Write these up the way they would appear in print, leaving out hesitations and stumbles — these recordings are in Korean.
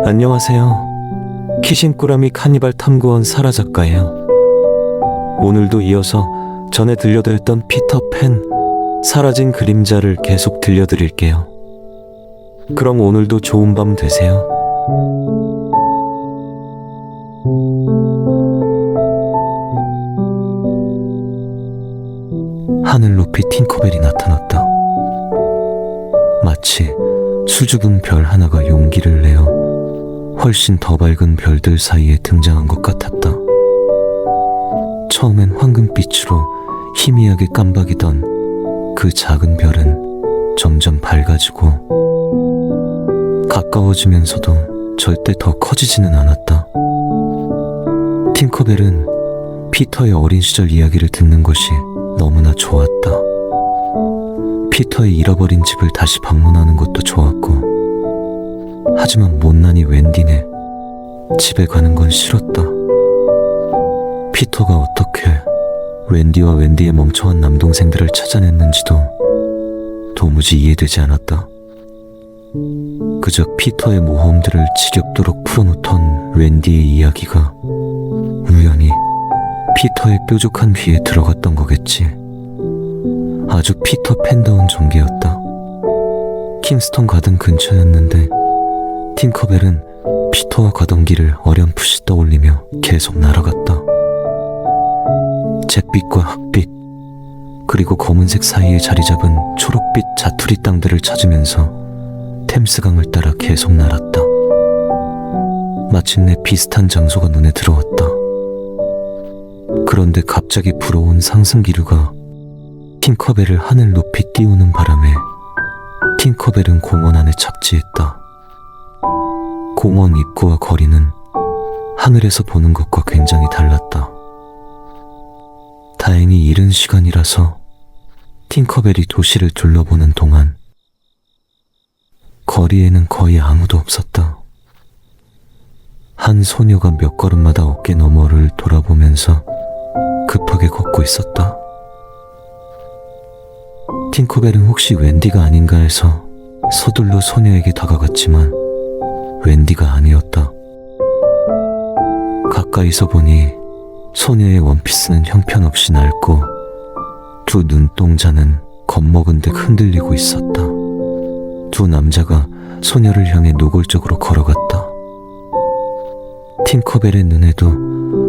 안녕하세요. 키싱꾸라미 카니발 탐구원 사라 작가예요. 오늘도 이어서 전에 들려드렸던 피터팬 사라진 그림자를 계속 들려드릴게요. 그럼 오늘도 좋은 밤 되세요. 하늘 높이 팅커벨이 나타났다. 마치 수줍은 별 하나가 용기를 내어 훨씬 더 밝은 별들 사이에 등장한 것 같았다. 처음엔 황금빛으로 희미하게 깜박이던 그 작은 별은 점점 밝아지고 가까워지면서도 절대 더 커지지는 않았다. 팅커벨은 피터의 어린 시절 이야기를 듣는 것이 너무나 좋았다. 피터의 잃어버린 집을 다시 방문하는 것도 좋았고, 하지만 못난이 웬디네 집에 가는 건 싫었다. 피터가 어떻게 웬디와 웬디의 멍청한 남동생들을 찾아냈는지도 도무지 이해되지 않았다. 그저 피터의 모험들을 지겹도록 풀어놓던 웬디의 이야기가 우연히 피터의 뾰족한 귀에 들어갔던 거겠지. 아주 피터팬다운 전개였다. 킹스턴 가든 근처였는데 팅커벨은 피터와 가던 길을 어렴풋이 떠올리며 계속 날아갔다. 잿빛과 흑빛, 그리고 검은색 사이에 자리 잡은 초록빛 자투리 땅들을 찾으면서 템스강을 따라 계속 날았다. 마침내 비슷한 장소가 눈에 들어왔다. 그런데 갑자기 불어온 상승기류가 팅커벨을 하늘 높이 띄우는 바람에 팅커벨은 공원 안에 착지했다. 공원 입구와 거리는 하늘에서 보는 것과 굉장히 달랐다. 다행히 이른 시간이라서 팅커벨이 도시를 둘러보는 동안 거리에는 거의 아무도 없었다. 한 소녀가 몇 걸음마다 어깨 너머를 돌아보면서 급하게 걷고 있었다. 팅커벨은 혹시 웬디가 아닌가 해서 서둘러 소녀에게 다가갔지만 웬디가 아니었다. 가까이서 보니 소녀의 원피스는 형편없이 낡고 두 눈동자는 겁먹은 듯 흔들리고 있었다. 두 남자가 소녀를 향해 노골적으로 걸어갔다. 팅커벨의 눈에도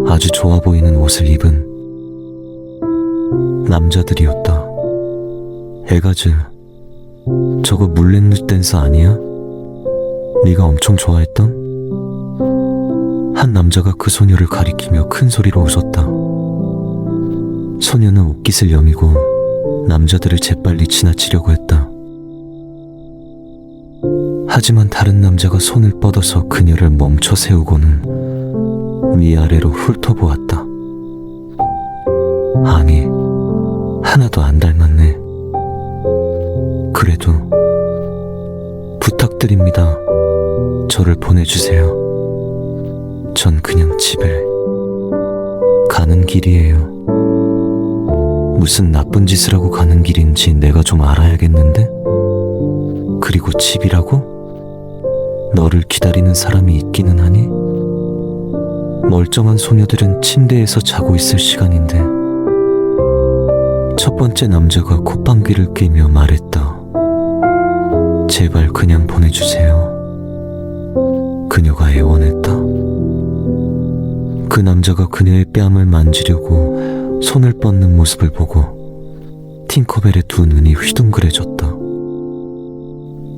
아주 좋아 보이는 옷을 입은 남자들이었다. 에가즈, 저거 물렌루 댄서 아니야? 네가 엄청 좋아했던? 한 남자가 그 소녀를 가리키며 큰 소리로 웃었다. 소녀는 옷깃을 여미고 남자들을 재빨리 지나치려고 했다. 하지만 다른 남자가 손을 뻗어서 그녀를 멈춰 세우고는 위아래로 훑어보았다. 아니, 하나도 안 닮았네. 그래도 부탁드립니다. 저를 보내주세요. 전 그냥 집에 가는 길이에요. 무슨 나쁜 짓을 하고 가는 길인지 내가 좀 알아야겠는데? 그리고 집이라고? 너를 기다리는 사람이 있기는 하니? 멀쩡한 소녀들은 침대에서 자고 있을 시간인데. 첫 번째 남자가 콧방귀를 뀌며 말했다. 제발 그냥 보내주세요. 그녀가 애원했다. 그 남자가 그녀의 뺨을 만지려고 손을 뻗는 모습을 보고 팅커벨의 두 눈이 휘둥그레졌다.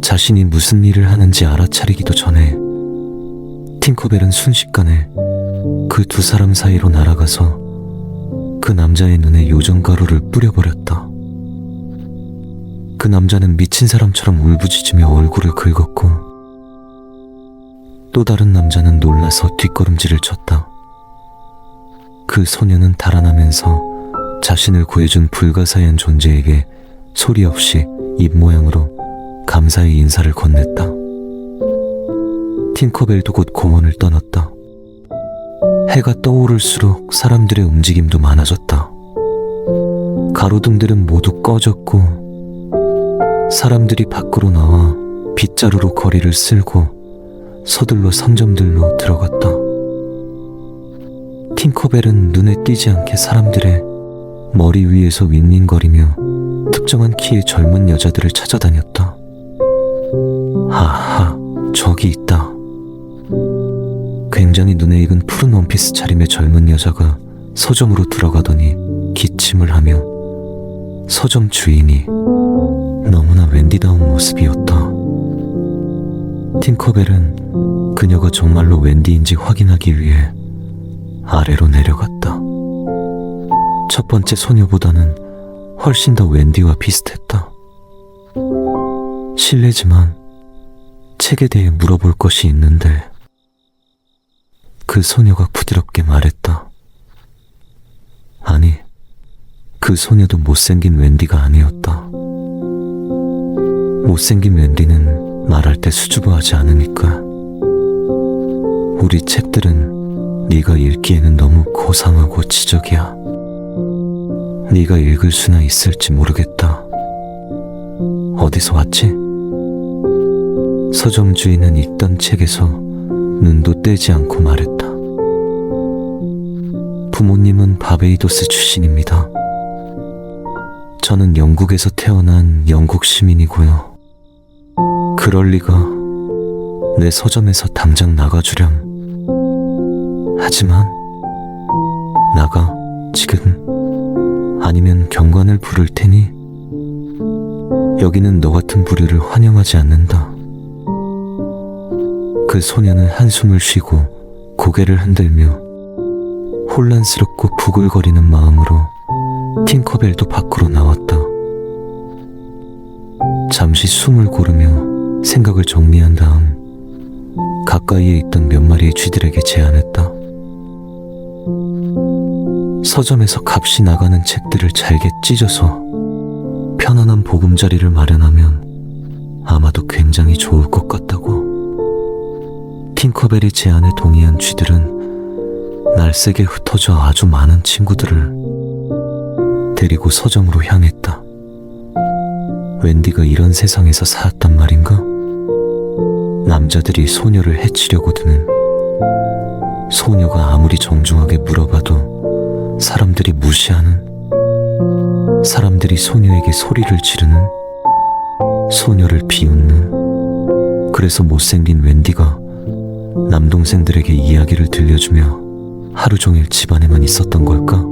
자신이 무슨 일을 하는지 알아차리기도 전에 팅커벨은 순식간에 그 두 사람 사이로 날아가서 그 남자의 눈에 요정가루를 뿌려버렸다. 그 남자는 미친 사람처럼 울부짖으며 얼굴을 긁었고, 또 다른 남자는 놀라서 뒷걸음질을 쳤다. 그 소녀는 달아나면서 자신을 구해준 불가사의한 존재에게 소리 없이 입 모양으로 감사의 인사를 건넸다. 팅커벨도 곧 공원을 떠났다. 해가 떠오를수록 사람들의 움직임도 많아졌다. 가로등들은 모두 꺼졌고 사람들이 밖으로 나와 빗자루로 거리를 쓸고 서둘러 상점들로 들어갔다. 팅커벨은 눈에 띄지 않게 사람들의 머리 위에서 윙윙거리며 특정한 키의 젊은 여자들을 찾아다녔다. 하하, 저기 있다. 굉장히 눈에 익은 푸른 원피스 차림의 젊은 여자가 서점으로 들어가더니 기침을 하며 서점 주인이 너무나 웬디다운 모습이었다. 팅커벨은 그녀가 정말로 웬디인지 확인하기 위해 아래로 내려갔다. 첫 번째 소녀보다는 훨씬 더 웬디와 비슷했다. 실례지만 책에 대해 물어볼 것이 있는데, 그 소녀가 부드럽게 말했다. 아니, 그 소녀도 못생긴 웬디가 아니었다. 못생긴 웬디는 말할 때 수줍어하지 않으니까. 우리 책들은 네가 읽기에는 너무 고상하고 지적이야. 네가 읽을 수나 있을지 모르겠다. 어디서 왔지? 서점 주인은 읽던 책에서 눈도 떼지 않고 말했다. 부모님은 바베이도스 출신입니다. 저는 영국에서 태어난 영국 시민이고요. 그럴 리가. 내 서점에서 당장 나가주렴. 하지만 나가, 지금. 아니면 경관을 부를 테니. 여기는 너 같은 부류를 환영하지 않는다. 그 소녀는 한숨을 쉬고 고개를 흔들며 혼란스럽고 부글거리는 마음으로 팅커벨도 밖으로 나왔다. 잠시 숨을 고르며 생각을 정리한 다음 가까이에 있던 몇 마리의 쥐들에게 제안했다. 서점에서 값이 나가는 책들을 잘게 찢어서 편안한 보금자리를 마련하면 아마도 굉장히 좋을 것 같다고. 팅커벨의 제안에 동의한 쥐들은 날쌔게 흩어져 아주 많은 친구들을 데리고 서점으로 향했다. 웬디가 이런 세상에서 살았단 말인가? 남자들이 소녀를 해치려고 드는, 소녀가 아무리 정중하게 물어봐도 사람들이 무시하는, 사람들이 소녀에게 소리를 지르는, 소녀를 비웃는. 그래서 못생긴 웬디가 남동생들에게 이야기를 들려주며 하루 종일 집안에만 있었던 걸까?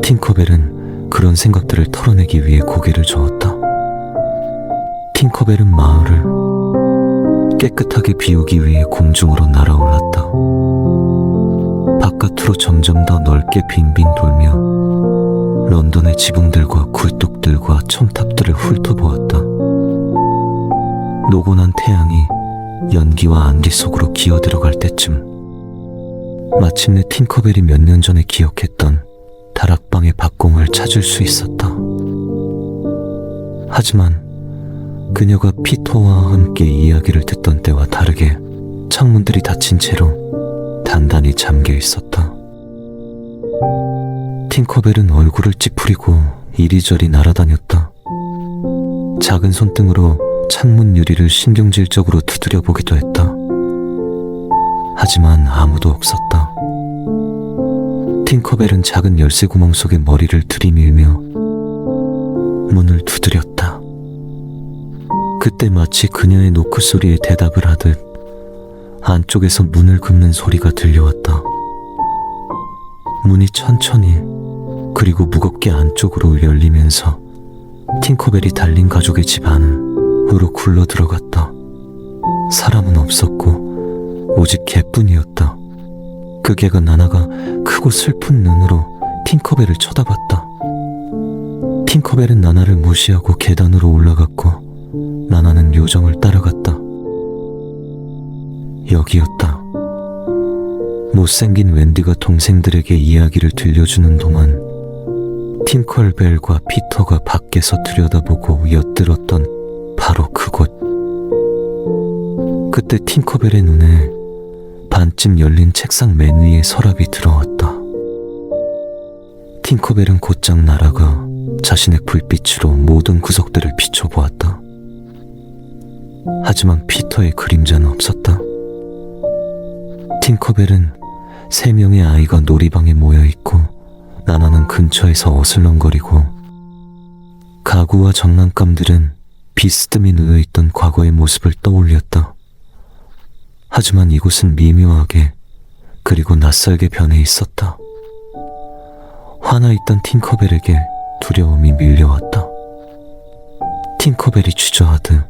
팅커벨은 그런 생각들을 털어내기 위해 고개를 저었다. 팅커벨은 마을을 깨끗하게 비우기 위해 공중으로 날아올랐다. 바깥으로 점점 더 넓게 빙빙 돌며 런던의 지붕들과 굴뚝들과 첨탑들을 훑어보았다. 노곤한 태양이 연기와 안개 속으로 기어들어갈 때쯤 마침내 팅커벨이 몇 년 전에 기억했던 다락방의 박공을 찾을 수 있었다. 하지만 그녀가 피터와 함께 이야기를 듣던 때와 다르게 창문들이 닫힌 채로 단단히 잠겨 있었다. 팅커벨은 얼굴을 찌푸리고 이리저리 날아다녔다. 작은 손등으로 창문 유리를 신경질적으로 두드려 보기도 했다. 하지만 아무도 없었다. 팅커벨은 작은 열쇠 구멍 속에 머리를 들이밀며 문을 두드렸다. 그때 마치 그녀의 노크 소리에 대답을 하듯 안쪽에서 문을 긁는 소리가 들려왔다. 문이 천천히 그리고 무겁게 안쪽으로 열리면서 팅커벨이 달린 가족의 집 안으로 굴러 들어갔다. 사람은 없었고 오직 개뿐이었다. 그 개가 나나가 크고 슬픈 눈으로 팅커벨을 쳐다봤다. 팅커벨은 나나를 무시하고 계단으로 올라갔고 나나는 요정을 따라갔다. 여기였다. 못생긴 웬디가 동생들에게 이야기를 들려주는 동안 팅커벨과 피터가 밖에서 들여다보고 엿들었던 바로 그곳. 그때 팅커벨의 눈에 반쯤 열린 책상 맨 위에 서랍이 들어왔다. 팅커벨은 곧장 날아가 자신의 불빛으로 모든 구석들을 비춰보았다. 하지만 피터의 그림자는 없었다. 팅커벨은 3명의 아이가 놀이방에 모여있고 나나는 근처에서 어슬렁거리고, 가구와 장난감들은 비스듬히 놓여있던 과거의 모습을 떠올렸다. 하지만 이곳은 미묘하게 그리고 낯설게 변해 있었다. 화나있던 팅커벨에게 두려움이 밀려왔다. 팅커벨이 주저하듯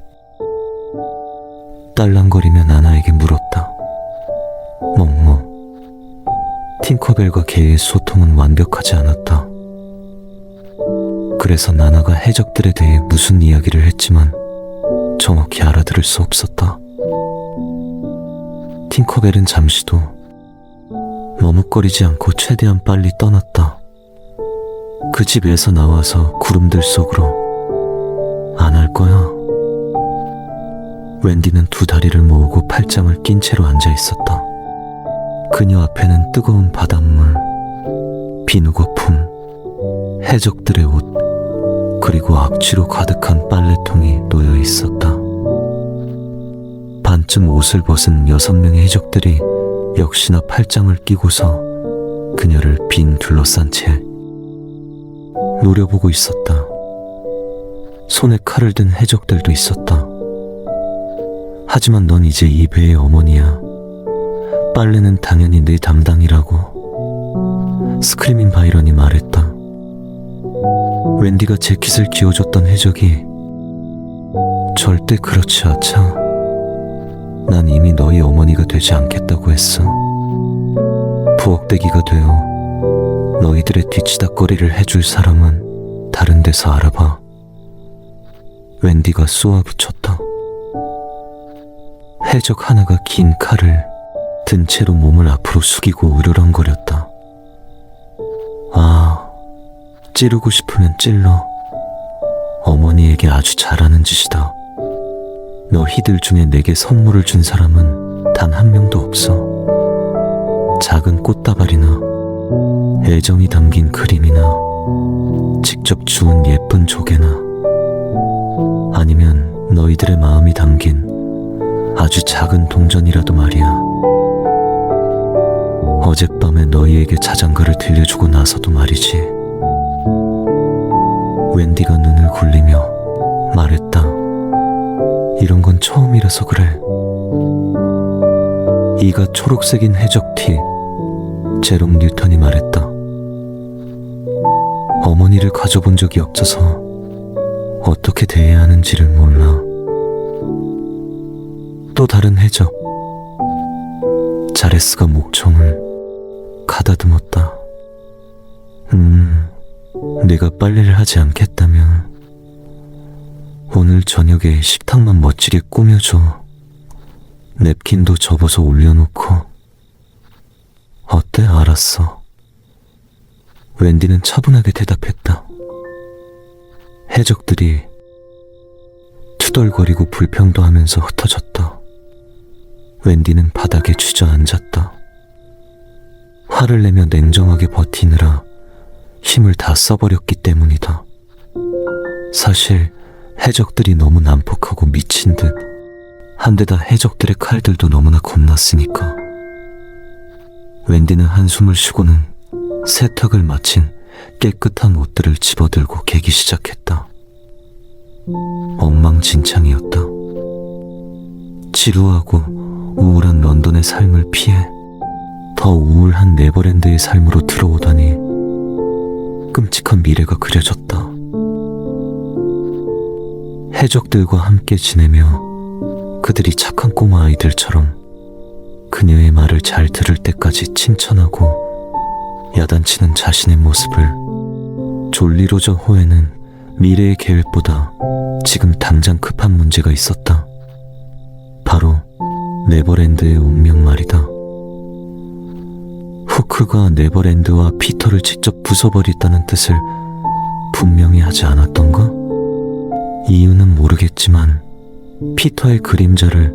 딸랑거리며 나나에게 물었다. 멍멍. 팅커벨과 개의 소통은 완벽하지 않았다. 그래서 나나가 해적들에 대해 무슨 이야기를 했지만 정확히 알아들을 수 없었다. 팅커벨은 잠시도 머뭇거리지 않고 최대한 빨리 떠났다. 그 집에서 나와서 구름들 속으로 안 할 거야. 웬디는 2 다리를 모으고 팔짱을 낀 채로 앉아 있었다. 그녀 앞에는 뜨거운 바닷물, 비누거품, 해적들의 옷, 그리고 악취로 가득한 빨래통이 놓여 있었다. 반쯤 옷을 벗은 6명의 해적들이 역시나 팔짱을 끼고서 그녀를 빙 둘러싼 채 노려보고 있었다. 손에 칼을 든 해적들도 있었다. 하지만 넌 이제 이 배의 어머니야. 빨래는 당연히 네 담당이라고 스크리밍 바이런이 말했다. 웬디가 재킷을 기어줬던 해적이 절대 그렇지 않자. 난 이미 너희 어머니가 되지 않겠다고 했어. 부엌대기가 되어 너희들의 뒤치다꺼리를 해줄 사람은 다른 데서 알아봐. 웬디가 쏘아붙였다. 해적 하나가 긴 칼을 든 채로 몸을 앞으로 숙이고 으르렁거렸다. 아, 찌르고 싶으면 찔러. 어머니에게 아주 잘하는 짓이다. 너희들 중에 내게 선물을 준 사람은 단 1명도 없어. 작은 꽃다발이나 애정이 담긴 그림이나 직접 주운 예쁜 조개나 아니면 너희들의 마음이 담긴 아주 작은 동전이라도 말이야. 어젯밤에 너희에게 자장가를 들려주고 나서도 말이지. 웬디가 눈을 굴리며 말했다. 이런 건 처음이라서 그래. 이가 초록색인 해적티 제롬 뉴턴이 말했다. 어머니를 가져본 적이 없어서 어떻게 대해야 하는지를 몰라. 또 다른 해적 자레스가 목청을 가다듬었다. 내가 빨래를 하지 않겠다면 오늘 저녁에 식탁만 멋지게 꾸며줘. 냅킨도 접어서 올려놓고. 어때? 알았어. 웬디는 차분하게 대답했다. 해적들이 투덜거리고 불평도 하면서 흩어졌다. 웬디는 바닥에 주저앉았다. 화를 내며 냉정하게 버티느라 힘을 다 써버렸기 때문이다. 사실 해적들이 너무 난폭하고 미친 듯, 한데다 해적들의 칼들도 너무나 겁났으니까. 웬디는 한숨을 쉬고는 세탁을 마친 깨끗한 옷들을 집어들고 개기 시작했다. 엉망진창이었다. 지루하고 우울한 런던의 삶을 피해 더 우울한 네버랜드의 삶으로 들어오다니 끔찍한 미래가 그려졌다. 해적들과 함께 지내며 그들이 착한 꼬마 아이들처럼 그녀의 말을 잘 들을 때까지 칭찬하고 야단치는 자신의 모습을, 졸리로저 호에는 미래의 계획보다 지금 당장 급한 문제가 있었다. 바로 네버랜드의 운명 말이다. 후크가 네버랜드와 피터를 직접 부숴버리겠다는 뜻을 분명히 하지 않았던가? 이유는 모르겠지만 피터의 그림자를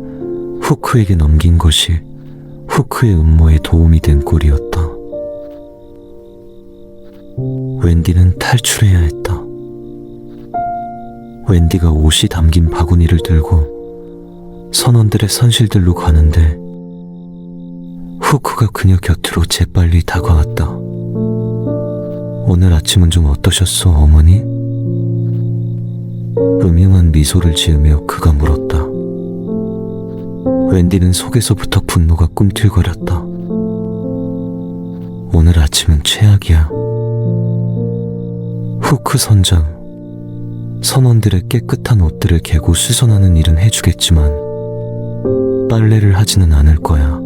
후크에게 넘긴 것이 후크의 음모에 도움이 된 꼴이었다. 웬디는 탈출해야 했다. 웬디가 옷이 담긴 바구니를 들고 선원들의 선실들로 가는데 후크가 그녀 곁으로 재빨리 다가왔다. 오늘 아침은 좀 어떠셨소, 어머니? 음흉한 미소를 지으며 그가 물었다. 웬디는 속에서부터 분노가 꿈틀거렸다. 오늘 아침은 최악이야. 후크 선장, 선원들의 깨끗한 옷들을 개고 수선하는 일은 해주겠지만 빨래를 하지는 않을 거야.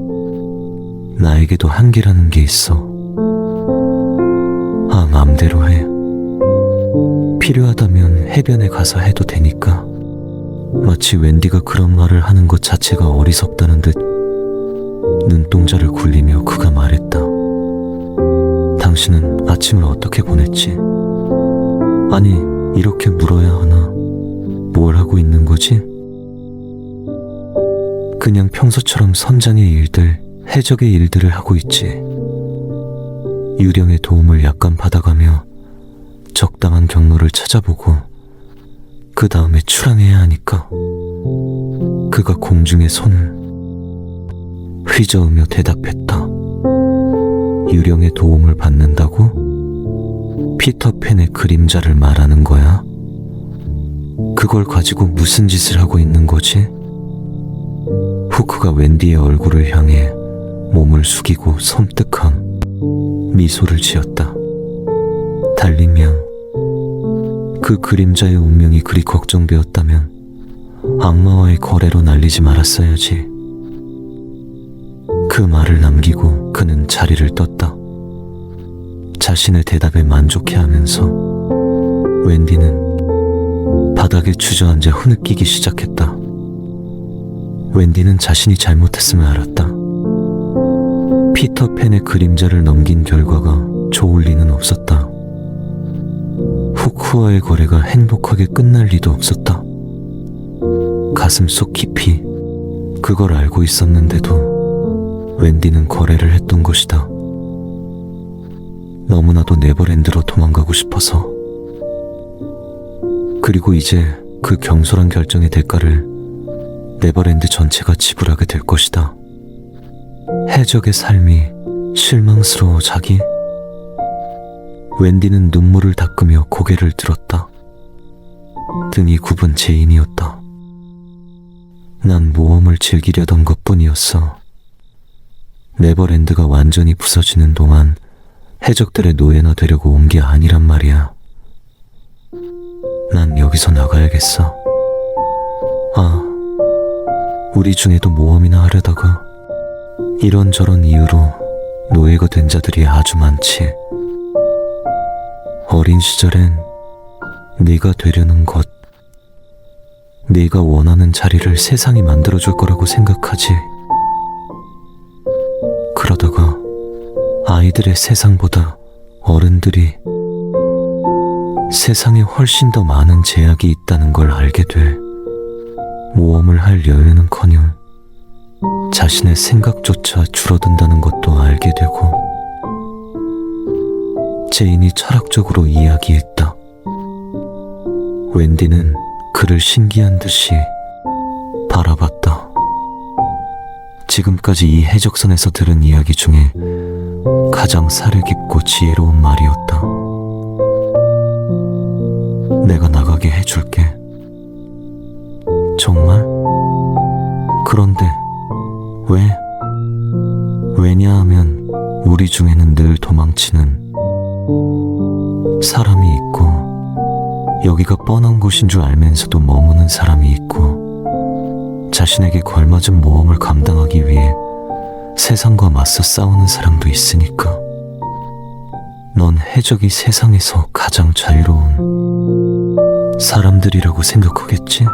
나에게도 한계라는 게 있어. 아, 맘대로 해. 필요하다면 해변에 가서 해도 되니까. 마치 웬디가 그런 말을 하는 것 자체가 어리석다는 듯 눈동자를 굴리며 그가 말했다. 당신은 아침을 어떻게 보냈지? 아니, 이렇게 물어야 하나? 뭘 하고 있는 거지? 그냥 평소처럼 선장의 일들, 해적의 일들을 하고 있지. 유령의 도움을 약간 받아가며 적당한 경로를 찾아보고 그 다음에 출항해야 하니까. 그가 공중에 손을 휘저으며 대답했다. 유령의 도움을 받는다고? 피터팬의 그림자를 말하는 거야? 그걸 가지고 무슨 짓을 하고 있는 거지? 후크가 웬디의 얼굴을 향해 몸을 숙이고 섬뜩한 미소를 지었다. 달리면 그 그림자의 운명이 그리 걱정되었다면 악마와의 거래로 날리지 말았어야지. 그 말을 남기고 그는 자리를 떴다. 자신의 대답에 만족해하면서 웬디는 바닥에 주저앉아 흐느끼기 시작했다. 웬디는 자신이 잘못했음을 알았다. 피터팬의 그림자를 넘긴 결과가 좋을 리는 없었다. 후크와의 거래가 행복하게 끝날 리도 없었다. 가슴속 깊이 그걸 알고 있었는데도 웬디는 거래를 했던 것이다. 너무나도 네버랜드로 도망가고 싶어서. 그리고 이제 그 경솔한 결정의 대가를 네버랜드 전체가 지불하게 될 것이다. 해적의 삶이 실망스러워, 자기? 웬디는 눈물을 닦으며 고개를 들었다. 등이 굽은 제인이었다. 난 모험을 즐기려던 것뿐이었어. 네버랜드가 완전히 부서지는 동안 해적들의 노예나 되려고 온 게 아니란 말이야. 난 여기서 나가야겠어. 아, 우리 중에도 모험이나 하려다가 이런저런 이유로 노예가 된 자들이 아주 많지. 어린 시절엔 네가 되려는 것, 네가 원하는 자리를 세상이 만들어줄 거라고 생각하지. 그러다가 아이들의 세상보다 어른들이 세상에 훨씬 더 많은 제약이 있다는 걸 알게 돼 모험을 할 여유는커녕 자신의 생각조차 줄어든다는 것도 알게 되고. 제인이 철학적으로 이야기했다. 웬디는 그를 신기한 듯이 바라봤다. 지금까지 이 해적선에서 들은 이야기 중에 가장 살을 깊고 지혜로운 말이었다. 내가 나가게 해줄게. 정말? 그런데 왜? 왜냐하면 우리 중에는 늘 도망치는 사람이 있고, 여기가 뻔한 곳인 줄 알면서도 머무는 사람이 있고, 자신에게 걸맞은 모험을 감당하기 위해 세상과 맞서 싸우는 사람도 있으니까. 넌 해적이 세상에서 가장 자유로운 사람들이라고 생각하겠지?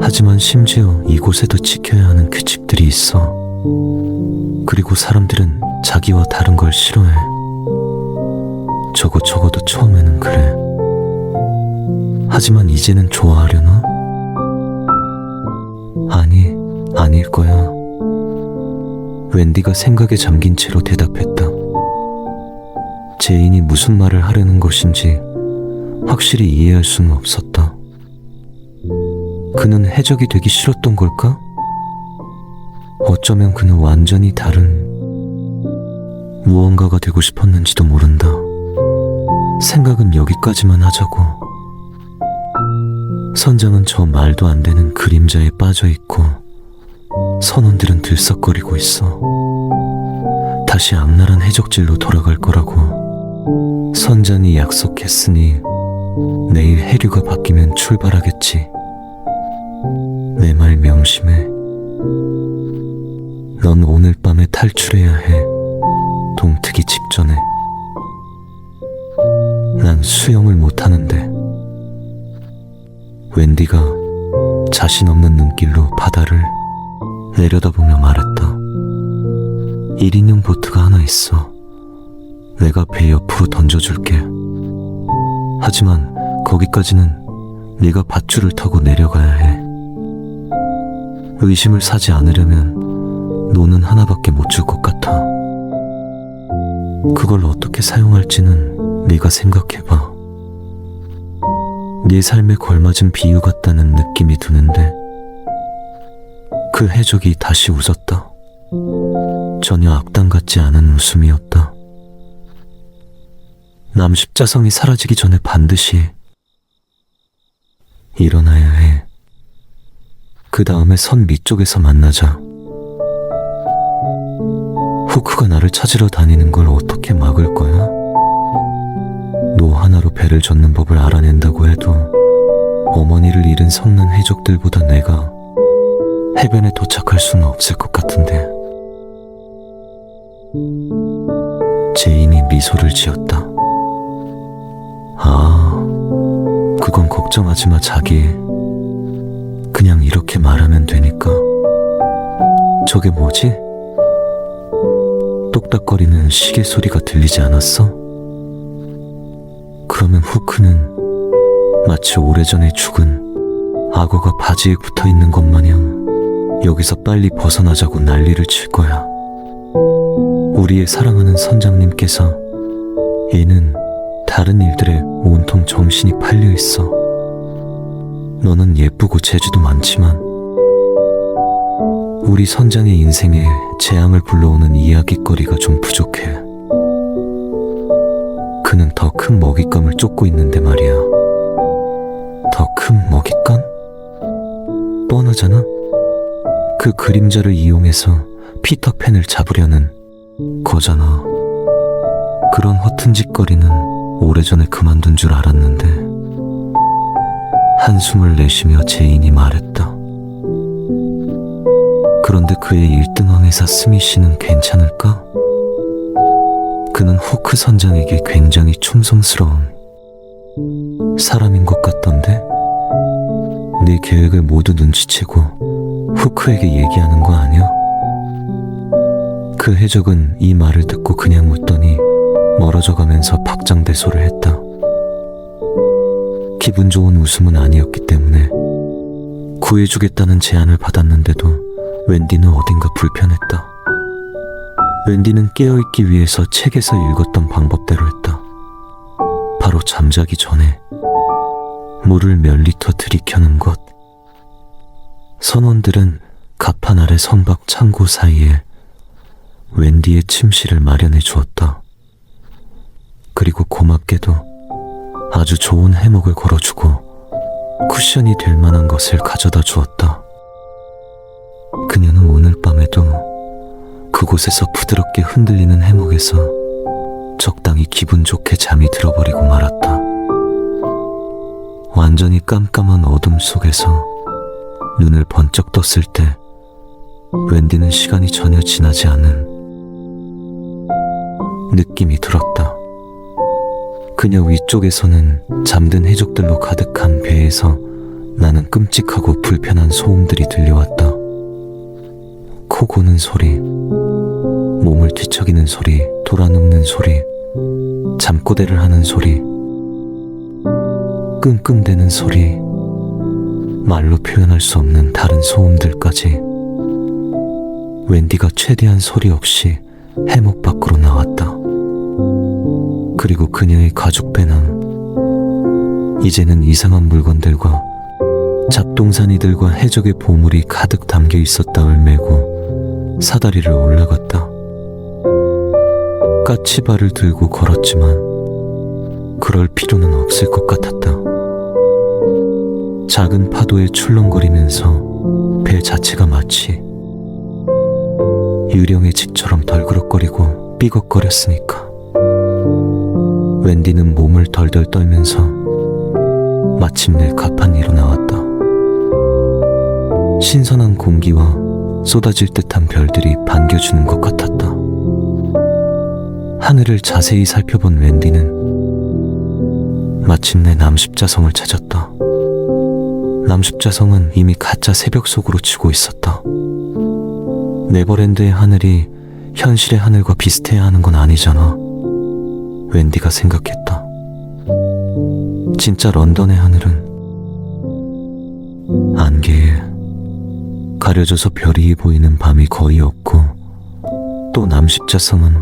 하지만 심지어 이곳에도 지켜야 하는 규칙들이 있어. 그리고 사람들은 자기와 다른 걸 싫어해. 적어도 처음에는 그래. 하지만 이제는 좋아하려나? 아니, 아닐 거야. 웬디가 생각에 잠긴 채로 대답했다. 제인이 무슨 말을 하려는 것인지 확실히 이해할 수는 없었다. 그는 해적이 되기 싫었던 걸까? 어쩌면 그는 완전히 다른 무언가가 되고 싶었는지도 모른다. 생각은 여기까지만 하자고. 선장은 저 말도 안 되는 그림자에 빠져 있고 선원들은 들썩거리고 있어. 다시 악랄한 해적질로 돌아갈 거라고. 선장이 약속했으니 내일 해류가 바뀌면 출발하겠지. 내 말 명심해. 넌 오늘 밤에 탈출해야 해. 동트기 직전에. 난 수영을 못하는데. 웬디가 자신 없는 눈길로 바다를 내려다보며 말했다. 1인용 보트가 하나 있어. 내가 배 옆으로 던져줄게. 하지만 거기까지는 네가 밧줄을 타고 내려가야 해. 의심을 사지 않으려면 노는 하나밖에 못 줄 것 같아. 그걸 어떻게 사용할지는 네가 생각해봐. 네 삶에 걸맞은 비유 같다는 느낌이 드는데. 그 해적이 다시 웃었다. 전혀 악당 같지 않은 웃음이었다. 남십자성이 사라지기 전에 반드시 일어나야 해. 그 다음에 선 밑쪽에서 만나자. 후크가 나를 찾으러 다니는 걸 어떻게 막을 거야? 노 하나로 배를 젓는 법을 알아낸다고 해도 어머니를 잃은 성난 해적들보다 내가 해변에 도착할 수는 없을 것 같은데. 제인이 미소를 지었다. 아, 그건 걱정하지 마, 자기. 그냥 이렇게 말하면 되니까. 저게 뭐지? 똑딱거리는 시계 소리가 들리지 않았어? 그러면 후크는 마치 오래전에 죽은 악어가 바지에 붙어있는 것 마냥 여기서 빨리 벗어나자고 난리를 칠 거야. 우리의 사랑하는 선장님께서 얘는 다른 일들에 온통 정신이 팔려 있어. 너는 예쁘고 재주도 많지만 우리 선장의 인생에 재앙을 불러오는 이야깃거리가 좀 부족해. 그는 더 큰 먹잇감을 쫓고 있는데 말이야. 더 큰 먹잇감? 뻔하잖아? 그 그림자를 이용해서 피터팬을 잡으려는 거잖아. 그런 허튼 짓거리는 오래전에 그만둔 줄 알았는데. 한숨을 내쉬며 제인이 말했다. 그런데 그의 1등왕 회사 스미시는 괜찮을까? 그는 후크 선장에게 굉장히 충성스러운 사람인 것 같던데? 네 계획을 모두 눈치채고 후크에게 얘기하는 거 아니야? 그 해적은 이 말을 듣고 그냥 웃더니 멀어져 가면서 박장대소를 했다. 기분 좋은 웃음은 아니었기 때문에. 구해주겠다는 제안을 받았는데도 웬디는 어딘가 불편했다. 웬디는 깨어있기 위해서 책에서 읽었던 방법대로 했다. 바로 잠자기 전에 물을 몇 리터 들이켜는 것. 선원들은 갑판 아래 선박 창고 사이에 웬디의 침실을 마련해 주었다. 그리고 고맙게도 아주 좋은 해먹을 걸어주고 쿠션이 될 만한 것을 가져다 주었다. 그녀는 오늘 밤에도 그곳에서 부드럽게 흔들리는 해먹에서 적당히 기분 좋게 잠이 들어버리고 말았다. 완전히 깜깜한 어둠 속에서 눈을 번쩍 떴을 때 웬디는 시간이 전혀 지나지 않은 느낌이 들었다. 그녀 위쪽에서는 잠든 해적들로 가득한 배에서 나는 끔찍하고 불편한 소음들이 들려왔다. 코 고는 소리, 몸을 뒤척이는 소리, 돌아눕는 소리, 잠꼬대를 하는 소리, 끙끙대는 소리, 말로 표현할 수 없는 다른 소음들까지. 웬디가 최대한 소리 없이 해목 밖으로 나왔다. 그리고 그녀의 가죽 배낭, 이제는 이상한 물건들과 잡동사니들과 해적의 보물이 가득 담겨 있었다을 메고 사다리를 올라갔다. 까치발을 들고 걸었지만 그럴 필요는 없을 것 같았다. 작은 파도에 출렁거리면서 배 자체가 마치 유령의 집처럼 덜그럭거리고 삐걱거렸으니까. 웬디는 몸을 덜덜 떨면서 마침내 갑판 위로 나왔다. 신선한 공기와 쏟아질 듯한 별들이 반겨주는 것 같았다. 하늘을 자세히 살펴본 웬디는 마침내 남십자성을 찾았다. 남십자성은 이미 가짜 새벽 속으로 치고 있었다. 네버랜드의 하늘이 현실의 하늘과 비슷해야 하는 건 아니잖아. 웬디가 생각했다. 진짜 런던의 하늘은 안개에 가려져서 별이 보이는 밤이 거의 없고, 또 남십자성은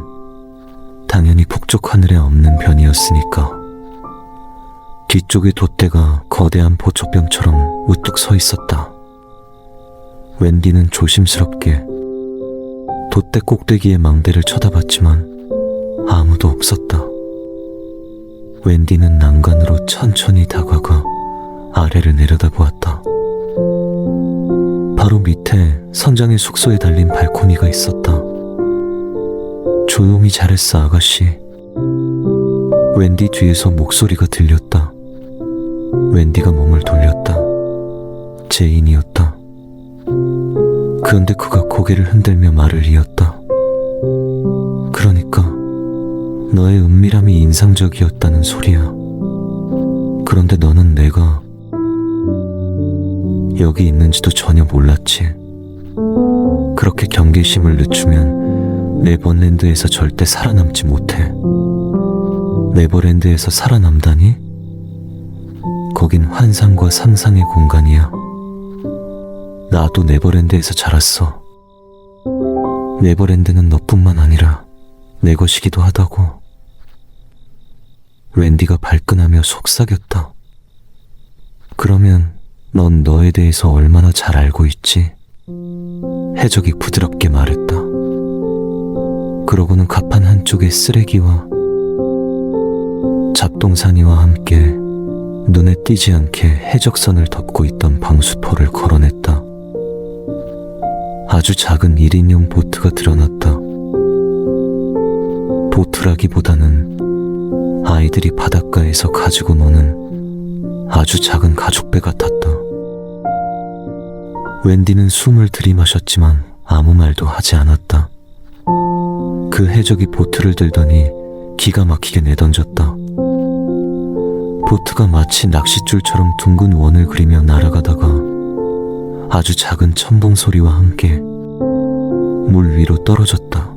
당연히 북쪽 하늘에 없는 편이었으니까. 뒤쪽에 돛대가 거대한 보초병처럼 우뚝 서 있었다. 웬디는 조심스럽게 돛대 꼭대기의 망대를 쳐다봤지만 아무도 없었다. 웬디는 난간으로 천천히 다가가 아래를 내려다보았다. 바로 밑에 선장의 숙소에 달린 발코니가 있었다. 조용히 잘했어, 아가씨. 웬디 뒤에서 목소리가 들렸다. 웬디가 몸을 돌렸다. 제인이었다. 그런데 그가 고개를 흔들며 말을 이었다. 그러니까 너의 은밀함이 인상적이었다는 소리야. 그런데 너는 내가 여기 있는지도 전혀 몰랐지. 그렇게 경계심을 늦추면 네버랜드에서 절대 살아남지 못해. 네버랜드에서 살아남다니? 거긴 환상과 상상의 공간이야. 나도 네버랜드에서 자랐어. 네버랜드는 너뿐만 아니라 내 것이기도 하다고. 웬디가 발끈하며 속삭였다. 그러면 넌 너에 대해서 얼마나 잘 알고 있지? 해적이 부드럽게 말했다. 그러고는 갑판 한쪽에 쓰레기와 잡동사니와 함께 눈에 띄지 않게 해적선을 덮고 있던 방수포를 걸어냈다. 아주 작은 1인용 보트가 드러났다. 보트라기보다는 아이들이 바닷가에서 가지고 노는 아주 작은 가죽배 같았다. 웬디는 숨을 들이마셨지만 아무 말도 하지 않았다. 그 해적이 보트를 들더니 기가 막히게 내던졌다. 보트가 마치 낚싯줄처럼 둥근 원을 그리며 날아가다가 아주 작은 첨벙 소리와 함께 물 위로 떨어졌다.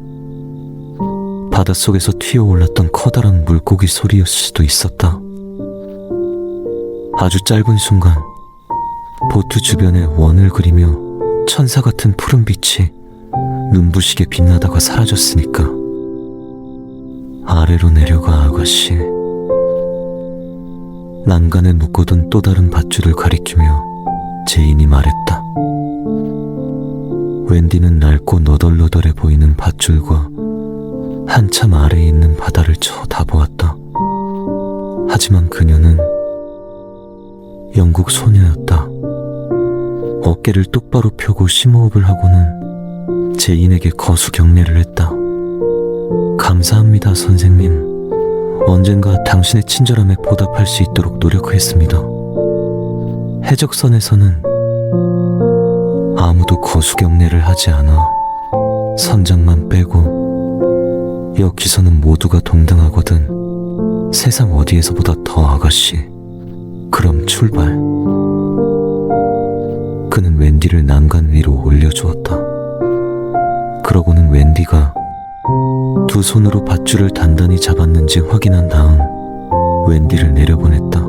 바닷속에서 튀어올랐던 커다란 물고기 소리였을 수도 있었다. 아주 짧은 순간 보트 주변에 원을 그리며 천사 같은 푸른빛이 눈부시게 빛나다가 사라졌으니까. 아래로 내려가, 아가씨. 난간에 묶어둔 또 다른 밧줄을 가리키며 제인이 말했다. 웬디는 낡고 너덜너덜해 보이는 밧줄과 한참 아래에 있는 바다를 쳐다보았다. 하지만 그녀는 영국 소녀였다. 어깨를 똑바로 펴고 심호흡을 하고는 제인에게 거수 경례를 했다. 감사합니다, 선생님. 언젠가 당신의 친절함에 보답할 수 있도록 노력하겠습니다. 해적선에서는 아무도 거수 경례를 하지 않아. 선장만 빼고 여기서는 모두가 동등하거든. 세상 어디에서보다 더, 아가씨. 그럼 출발. 그는 웬디를 난간 위로 올려주었다. 그러고는 웬디가 두 손으로 밧줄을 단단히 잡았는지 확인한 다음 웬디를 내려보냈다.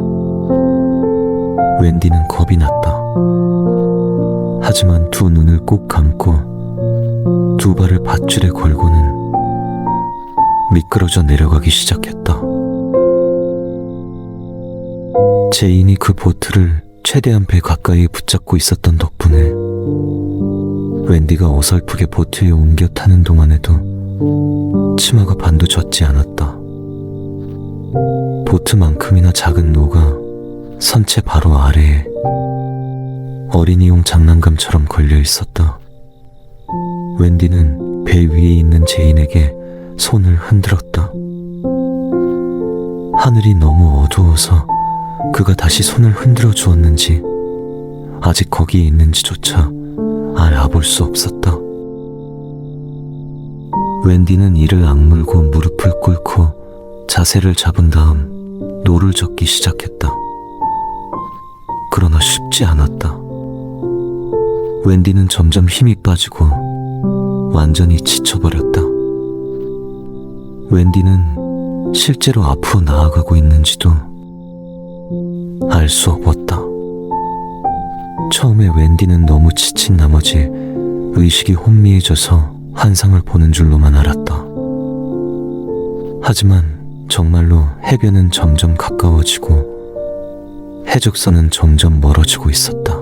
웬디는 겁이 났다. 하지만 두 눈을 꼭 감고 두 발을 밧줄에 걸고는 미끄러져 내려가기 시작했다. 제인이 그 보트를 최대한 배 가까이에 붙잡고 있었던 덕분에 웬디가 어설프게 보트에 옮겨 타는 동안에도 치마가 반도 젖지 않았다. 보트만큼이나 작은 노가 선체 바로 아래에 어린이용 장난감처럼 걸려 있었다. 웬디는 배 위에 있는 제인에게 손을 흔들었다. 하늘이 너무 어두워서 그가 다시 손을 흔들어 주었는지 아직 거기에 있는지조차 알아볼 수 없었다. 웬디는 이를 악물고 무릎을 꿇고 자세를 잡은 다음 노를 젓기 시작했다. 그러나 쉽지 않았다. 웬디는 점점 힘이 빠지고 완전히 지쳐버렸다. 웬디는 실제로 앞으로 나아가고 있는지도 알 수 없었다. 처음에 웬디는 너무 지친 나머지 의식이 혼미해져서 환상을 보는 줄로만 알았다. 하지만 정말로 해변은 점점 가까워지고 해적선은 점점 멀어지고 있었다.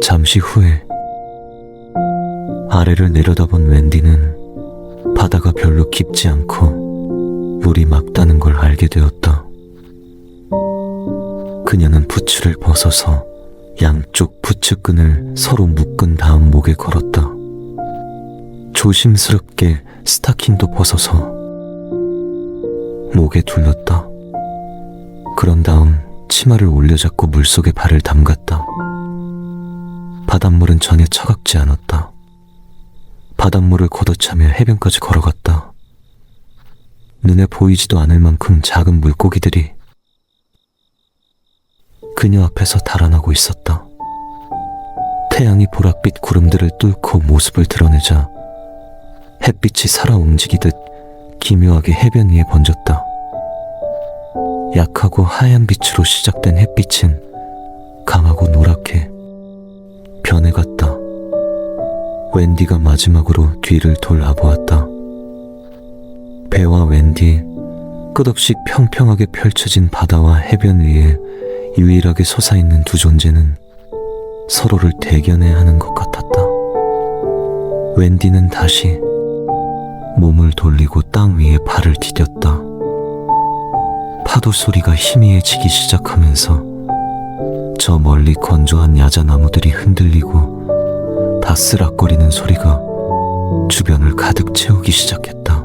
잠시 후에 아래를 내려다본 웬디는 바다가 별로 깊지 않고 물이 맑다는 걸 알게 되었다. 그녀는 부츠를 벗어서 양쪽 부츠끈을 서로 묶은 다음 목에 걸었다. 조심스럽게 스타킹도 벗어서 목에 둘렀다. 그런 다음 치마를 올려잡고 물속에 발을 담갔다. 바닷물은 전혀 차갑지 않았다. 바닷물을 걷어차며 해변까지 걸어갔다. 눈에 보이지도 않을 만큼 작은 물고기들이 그녀 앞에서 달아나고 있었다. 태양이 보랏빛 구름들을 뚫고 모습을 드러내자 햇빛이 살아 움직이듯 기묘하게 해변 위에 번졌다. 약하고 하얀 빛으로 시작된 햇빛은 강하고 노랗게 변해갔다. 웬디가 마지막으로 뒤를 돌아보았다. 배와 웬디, 끝없이 평평하게 펼쳐진 바다와 해변 위에 유일하게 솟아있는 두 존재는 서로를 대견해야 하는 것 같았다. 웬디는 다시 몸을 돌리고 땅 위에 발을 디뎠다. 파도 소리가 희미해지기 시작하면서 저 멀리 건조한 야자나무들이 흔들리고 바스락거리는 소리가 주변을 가득 채우기 시작했다.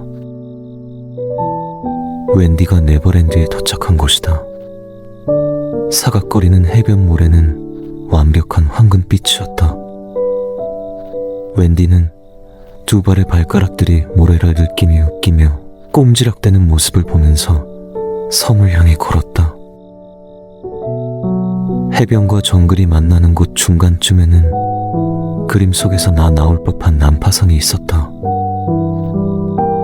웬디가 네버랜드에 도착한 곳이다. 사각거리는 해변 모래는 완벽한 황금빛이었다. 웬디는 두 발의 발가락들이 모래를 느끼며 웃기며 꼼지락대는 모습을 보면서 섬을 향해 걸었다. 해변과 정글이 만나는 곳 중간쯤에는 그림 속에서 나올 법한 난파선이 있었다.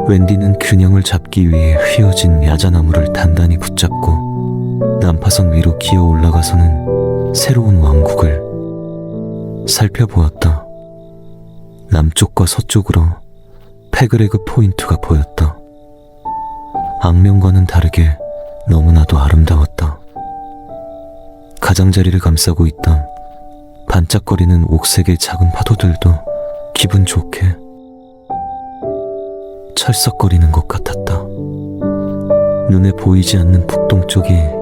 웬디는 균형을 잡기 위해 휘어진 야자나무를 단단히 붙잡고 난파선 위로 기어 올라가서는 새로운 왕국을 살펴보았다. 남쪽과 서쪽으로 페그레그 포인트가 보였다. 악명과는 다르게 너무나도 아름다웠다. 가장자리를 감싸고 있던 반짝거리는 옥색의 작은 파도들도 기분 좋게 철썩거리는 것 같았다. 눈에 보이지 않는 북동쪽이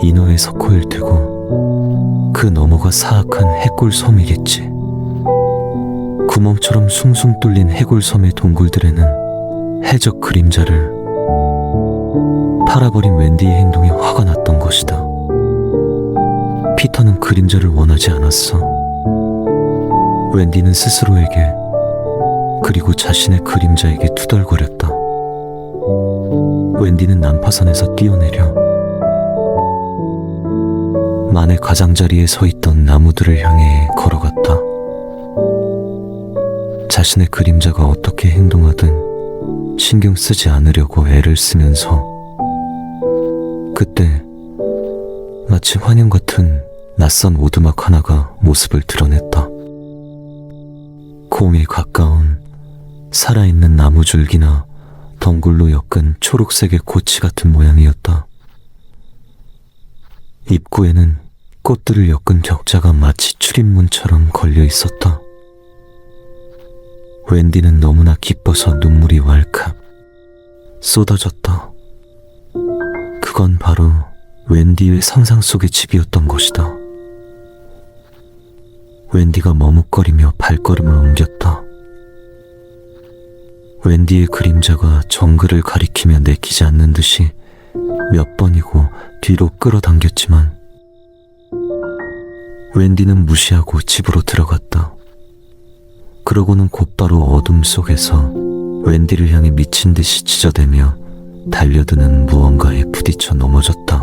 인어의 석호일 테고 그 너머가 사악한 해골섬이겠지. 구멍처럼 숭숭 뚫린 해골섬의 동굴들에는 해적 그림자를 팔아버린 웬디의 행동에 화가 났던 것이다. 피터는 그림자를 원하지 않았어. 웬디는 스스로에게 그리고 자신의 그림자에게 투덜거렸다. 웬디는 난파선에서 뛰어내려 만의 가장자리에 서 있던 나무들을 향해 걸어갔다. 자신의 그림자가 어떻게 행동하든 신경 쓰지 않으려고 애를 쓰면서 그때 마치 환영 같은 낯선 오두막 하나가 모습을 드러냈다. 곰이 가까운 살아있는 나무 줄기나 덩굴로 엮은 초록색의 고치 같은 모양이었다. 입구에는 꽃들을 엮은 격자가 마치 출입문처럼 걸려 있었다. 웬디는 너무나 기뻐서 눈물이 왈칵 쏟아졌다. 그건 바로 웬디의 상상 속의 집이었던 것이다. 웬디가 머뭇거리며 발걸음을 옮겼다. 웬디의 그림자가 정글을 가리키며 내키지 않는 듯이 몇 번이고 뒤로 끌어당겼지만 웬디는 무시하고 집으로 들어갔다. 그러고는 곧바로 어둠 속에서 웬디를 향해 미친 듯이 짖어대며 달려드는 무언가에 부딪혀 넘어졌다.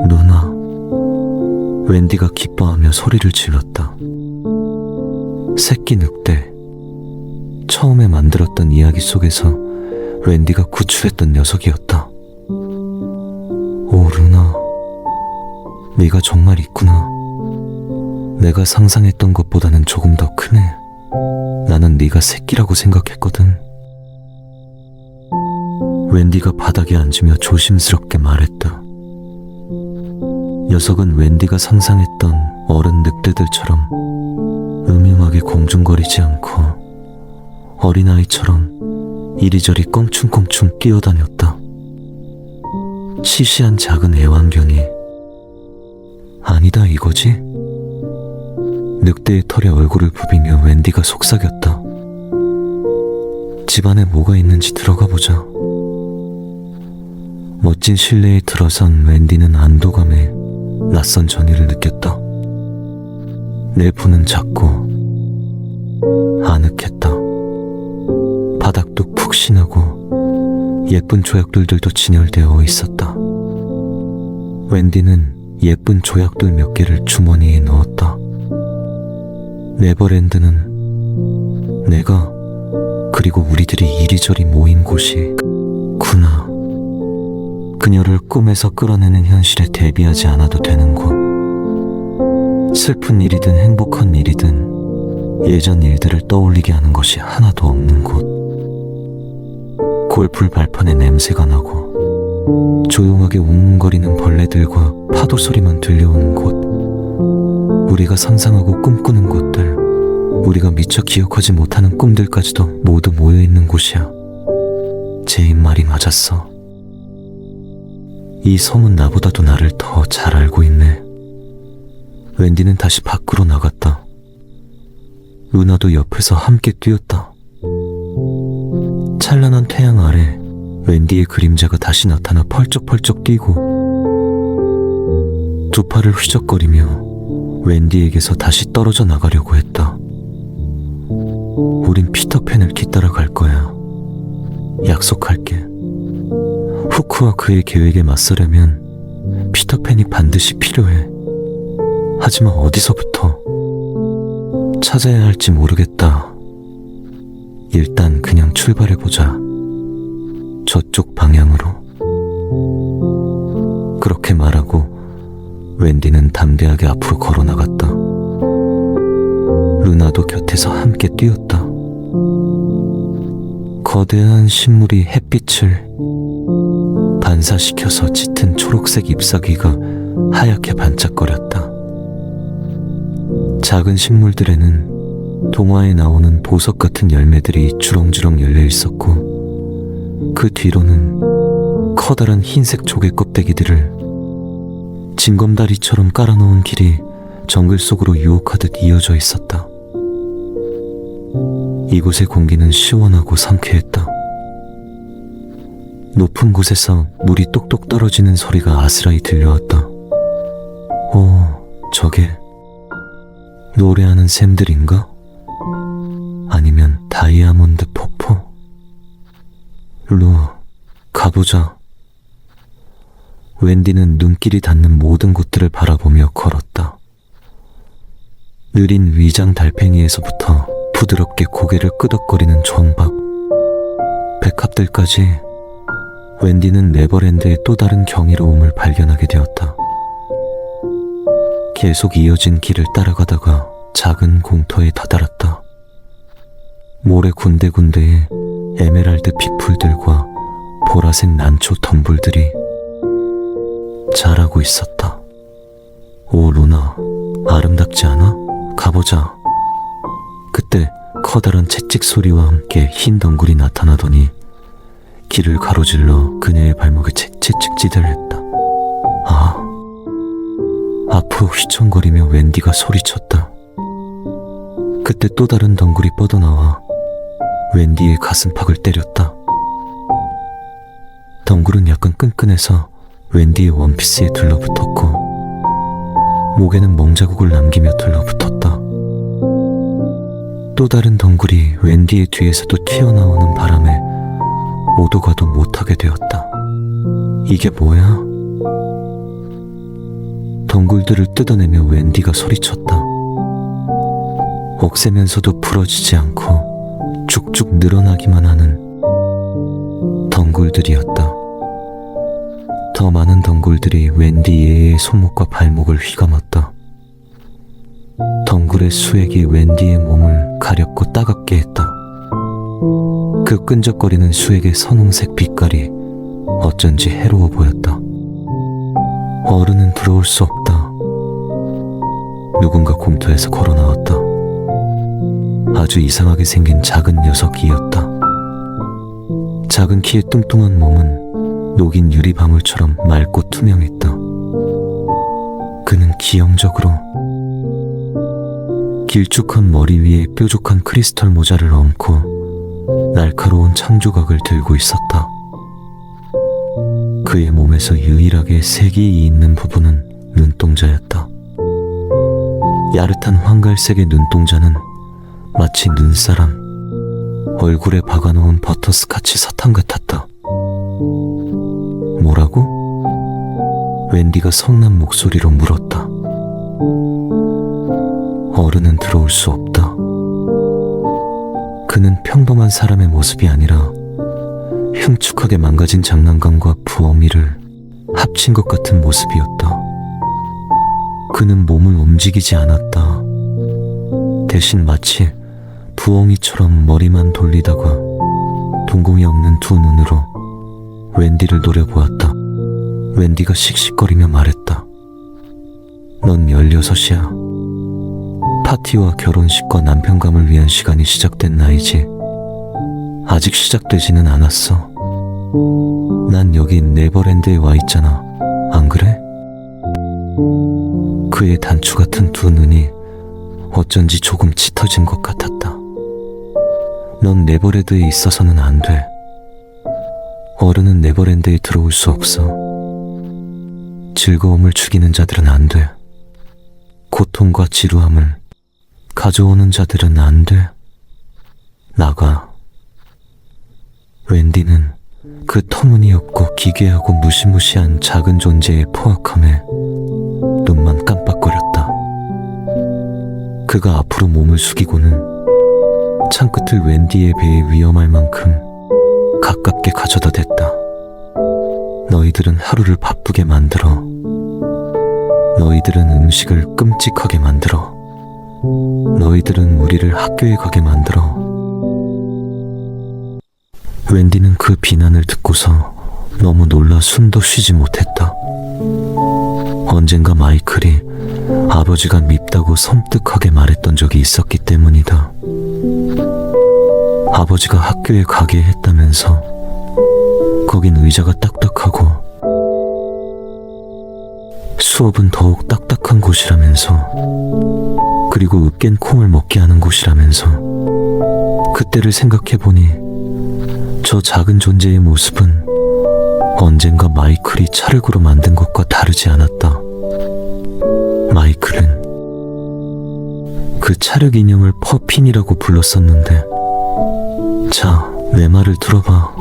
누나. 웬디가 기뻐하며 소리를 질렀다. 새끼 늑대. 처음에 만들었던 이야기 속에서 웬디가 구출했던 녀석이었다. 오, 루나. 네가 정말 있구나. 내가 상상했던 것보다는 조금 더 크네. 나는 네가 새끼라고 생각했거든. 웬디가 바닥에 앉으며 조심스럽게 말했다. 녀석은 웬디가 상상했던 어른 늑대들처럼 음흉하게 공중거리지 않고 어린아이처럼 이리저리 껑충껑충 뛰어다녔다. 시시한 작은 애완견이 아니다 이거지? 늑대의 털에 얼굴을 부비며 웬디가 속삭였다. 집 안에 뭐가 있는지 들어가 보자. 멋진 실내에 들어선 웬디는 안도감에 낯선 전의를 느꼈다. 내부는 작고 아늑했다. 바닥도 푹신하고 예쁜 조약돌들도 진열되어 있었다. 웬디는 예쁜 조약돌 몇 개를 주머니에 넣었다. 네버랜드는 내가 그리고 우리들이 이리저리 모인 곳이구나. 그녀를 꿈에서 끌어내는 현실에 대비하지 않아도 되는 곳. 슬픈 일이든 행복한 일이든 예전 일들을 떠올리게 하는 것이 하나도 없는 곳. 골풀 발판에 냄새가 나고 조용하게 웅웅거리는 벌레들과 파도 소리만 들려오는 곳. 우리가 상상하고 꿈꾸는 곳들, 우리가 미처 기억하지 못하는 꿈들까지도 모두 모여있는 곳이야. 제 입말이 맞았어. 이 섬은 나보다도 나를 더 잘 알고 있네. 웬디는 다시 밖으로 나갔다. 루나도 옆에서 함께 뛰었다. 찬란한 태양 아래 웬디의 그림자가 다시 나타나 펄쩍펄쩍 뛰고 두 팔을 휘적거리며 웬디에게서 다시 떨어져 나가려고 했다. 우린 피터팬을 뒤따라 갈 거야. 약속할게. 후크와 그의 계획에 맞서려면 피터팬이 반드시 필요해. 하지만 어디서부터 찾아야 할지 모르겠다. 일단 그냥 출발해보자. 저쪽 방향으로. 그렇게 말하고 웬디는 담대하게 앞으로 걸어 나갔다. 루나도 곁에서 함께 뛰었다. 거대한 식물이 햇빛을 반사시켜서 짙은 초록색 잎사귀가 하얗게 반짝거렸다. 작은 식물들에는 동화에 나오는 보석 같은 열매들이 주렁주렁 열려 있었고 그 뒤로는 커다란 흰색 조개 껍데기들을 징검다리처럼 깔아놓은 길이 정글 속으로 유혹하듯 이어져 있었다. 이곳의 공기는 시원하고 상쾌했다. 높은 곳에서 물이 똑똑 떨어지는 소리가 아스라이 들려왔다. 오, 저게 노래하는 샘들인가? 아니면 다이아몬드 폭포? 루, 가보자. 웬디는 눈길이 닿는 모든 곳들을 바라보며 걸었다. 느린 위장 달팽이에서부터 부드럽게 고개를 끄덕거리는 존박, 백합들까지 웬디는 네버랜드의 또 다른 경이로움을 발견하게 되었다. 계속 이어진 길을 따라가다가 작은 공터에 다다랐다. 모래 군데군데에 에메랄드 빗풀들과 보라색 난초 덤불들이 자라고 있었다. 오, 루나, 아름답지 않아? 가보자. 그때 커다란 채찍 소리와 함께 흰 덩굴이 나타나더니 길을 가로질러 그녀의 발목에 채찍질을 했다. 아, 앞으로 휘청거리며 웬디가 소리쳤다. 그때 또 다른 덩굴이 뻗어나와 웬디의 가슴팍을 때렸다. 덩굴은 약간 끈끈해서 웬디의 원피스에 들러붙었고 목에는 멍자국을 남기며 들러붙었다. 또 다른 덩굴이 웬디의 뒤에서도 튀어나오는 바람에 오도 가도 못하게 되었다. 이게 뭐야? 덩굴들을 뜯어내며 웬디가 소리쳤다. 억세면서도 부러지지 않고 쭉쭉 늘어나기만 하는 덩굴들이었다. 더 많은 덩굴들이 웬디 얘의 손목과 발목을 휘감았다. 덩굴의 수액이 웬디의 몸을 가렵고 따갑게 했다. 그 끈적거리는 수액의 선홍색 빛깔이 어쩐지 해로워 보였다. 어른은 들어올 수 없다. 누군가 공터에서 걸어 나왔다. 아주 이상하게 생긴 작은 녀석이었다. 작은 키에 뚱뚱한 몸은 녹인 유리방울처럼 맑고 투명했다. 그는 기형적으로 길쭉한 머리 위에 뾰족한 크리스털 모자를 얹고 날카로운 창조각을 들고 있었다. 그의 몸에서 유일하게 색이 있는 부분은 눈동자였다. 야릇한 황갈색의 눈동자는 마치 눈사람, 얼굴에 박아놓은 버터스카치 사탕 같았다. 뭐라고? 웬디가 성난 목소리로 물었다. 어른은 들어올 수 없다. 그는 평범한 사람의 모습이 아니라 흉측하게 망가진 장난감과 부엉이를 합친 것 같은 모습이었다. 그는 몸을 움직이지 않았다. 대신 마치 부엉이처럼 머리만 돌리다가 동공이 없는 두 눈으로 웬디를 노려보았다. 웬디가 씩씩거리며 말했다. 넌 16이야. 파티와 결혼식과 남편감을 위한 시간이 시작된 나이지. 아직 시작되지는 않았어. 난 여기 네버랜드에 와 있잖아. 안 그래? 그의 단추 같은 두 눈이 어쩐지 조금 짙어진 것 같았다. 넌 네버랜드에 있어서는 안 돼. 어른은 네버랜드에 들어올 수 없어. 즐거움을 죽이는 자들은 안 돼. 고통과 지루함을 가져오는 자들은 안 돼. 나가. 웬디는 그 터무니없고 기괴하고 무시무시한 작은 존재의 포악함에 눈만 깜빡거렸다. 그가 앞으로 몸을 숙이고는 창끝을 웬디의 배에 위험할 만큼 가깝게 가져다 댔다. 너희들은 하루를 바쁘게 만들어. 너희들은 음식을 끔찍하게 만들어. 너희들은 우리를 학교에 가게 만들어. 웬디는 그 비난을 듣고서 너무 놀라 숨도 쉬지 못했다. 언젠가 마이클이 아버지가 밉다고 섬뜩하게 말했던 적이 있었기 때문이다. 아버지가 학교에 가게 했다면서 거긴 의자가 딱딱하고 수업은 더욱 딱딱한 곳이라면서 그리고 으깬 콩을 먹게 하는 곳이라면서 그때를 생각해보니 저 작은 존재의 모습은 언젠가 마이클이 찰흙으로 만든 것과 다르지 않았다. 마이클은 그 찰흙 인형을 퍼핀이라고 불렀었는데 자, 내 말을 들어봐.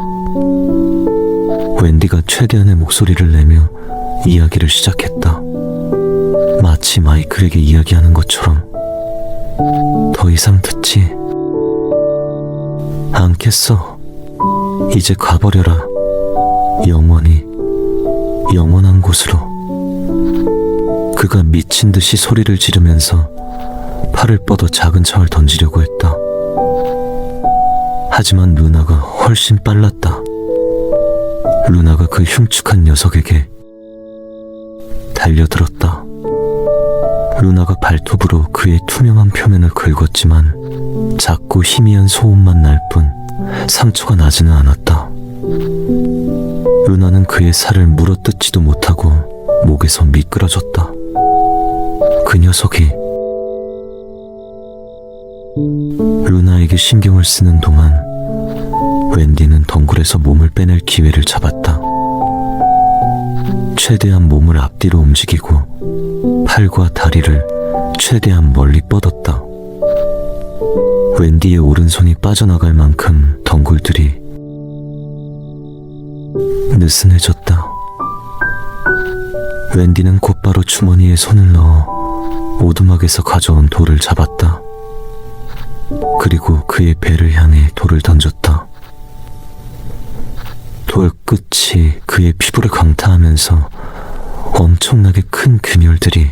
웬디가 최대한의 목소리를 내며 이야기를 시작했다. 마치 마이클에게 이야기하는 것처럼. 더 이상 듣지 않겠어. 이제 가버려라. 영원히 영원한 곳으로. 그가 미친 듯이 소리를 지르면서 팔을 뻗어 작은 창을 던지려고 했다. 하지만 루나가 훨씬 빨랐다. 루나가 그 흉측한 녀석에게 달려들었다. 루나가 발톱으로 그의 투명한 표면을 긁었지만 작고 희미한 소음만 날 뿐 상처가 나지는 않았다. 루나는 그의 살을 물어뜯지도 못하고 목에서 미끄러졌다. 그 녀석이 루나에게 신경을 쓰는 동안 웬디는 덩굴에서 몸을 빼낼 기회를 잡았다. 최대한 몸을 앞뒤로 움직이고 팔과 다리를 최대한 멀리 뻗었다. 웬디의 오른손이 빠져나갈 만큼 덩굴들이 느슨해졌다. 웬디는 곧바로 주머니에 손을 넣어 오두막에서 가져온 돌을 잡았다. 그리고 그의 배를 향해 돌을 던졌다. 돌 끝이 그의 피부를 강타하면서 엄청나게 큰 균열들이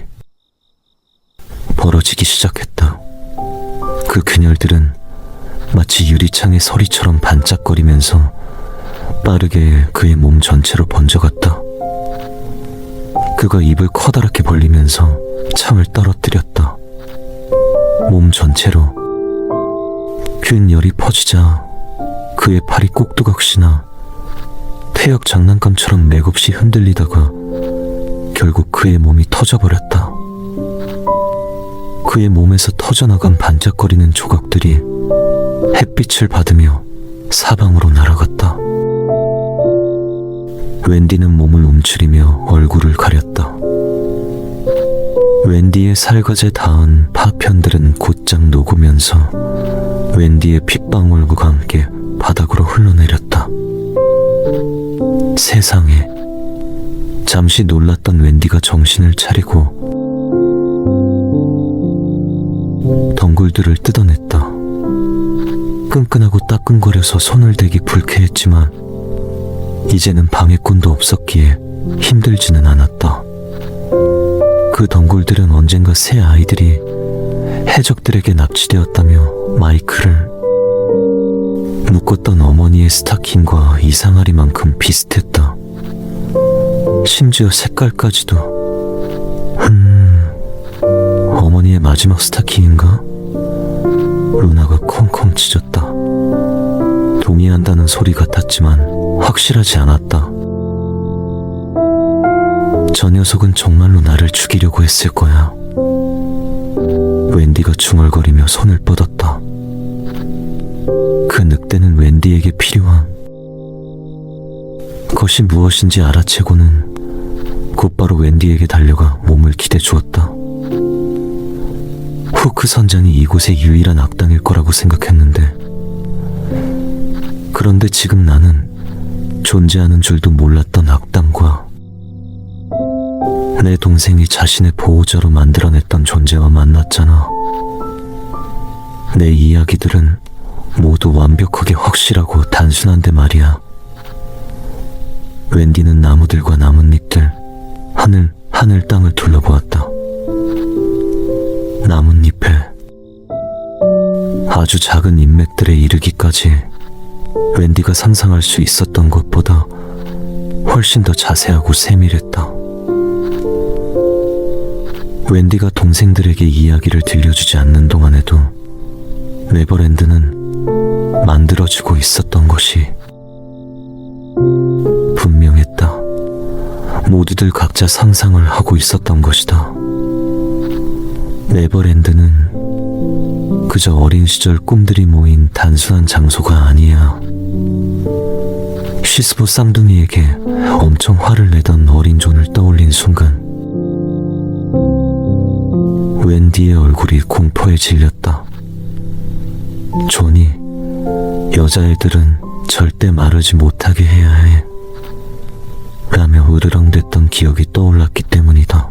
벌어지기 시작했다. 그 균열들은 마치 유리창의 서리처럼 반짝거리면서 빠르게 그의 몸 전체로 번져갔다. 그가 입을 커다랗게 벌리면서 창을 떨어뜨렸다. 몸 전체로 균열이 퍼지자 그의 팔이 꼭두각시나 태역 장난감처럼 맥없이 흔들리다가 결국 그의 몸이 터져버렸다. 그의 몸에서 터져나간 반짝거리는 조각들이 햇빛을 받으며 사방으로 날아갔다. 웬디는 몸을 움츠리며 얼굴을 가렸다. 웬디의 살갗에 닿은 파편들은 곧장 녹으면서 웬디의 핏방울과 함께 바닥으로 흘러내렸다. 세상에, 잠시 놀랐던 웬디가 정신을 차리고 덩굴들을 뜯어냈다. 끈끈하고 따끔거려서 손을 대기 불쾌했지만 이제는 방해꾼도 없었기에 힘들지는 않았다. 그 덩굴들은 언젠가 새 아이들이 해적들에게 납치되었다며 마이크를 묶었던 어머니의 스타킹과 이상하리만큼 비슷했다. 심지어 색깔까지도 어머니의 마지막 스타킹인가? 루나가 콩콩 찢었다. 동의한다는 소리 같았지만 확실하지 않았다. 저 녀석은 정말로 나를 죽이려고 했을 거야. 웬디가 중얼거리며 손을 뻗었다. 그 늑대는 웬디에게 필요한 것이 무엇인지 알아채고는 곧바로 웬디에게 달려가 몸을 기대주었다. 후크 선장이 이곳의 유일한 악당일 거라고 생각했는데, 그런데 지금 나는 존재하는 줄도 몰랐던 악당과 내 동생이 자신의 보호자로 만들어냈던 존재와 만났잖아. 내 이야기들은 모두 완벽하게 확실하고 단순한데 말이야. 웬디는 나무들과 나뭇잎들, 하늘 땅을 둘러보았다. 나뭇잎에 아주 작은 인맥들에 이르기까지 웬디가 상상할 수 있었던 것보다 훨씬 더 자세하고 세밀했다. 웬디가 동생들에게 이야기를 들려주지 않는 동안에도 네버랜드는 만들어지고 있었던 것이 분명했다. 모두들 각자 상상을 하고 있었던 것이다. 네버랜드는 그저 어린 시절 꿈들이 모인 단순한 장소가 아니야. 시스보 쌍둥이에게 엄청 화를 내던 어린 존을 떠올린 순간 웬디의 얼굴이 공포에 질렸다. 존이 여자애들은 절대 마르지 못하게 해야 해 라며 으르렁댔던 기억이 떠올랐기 때문이다.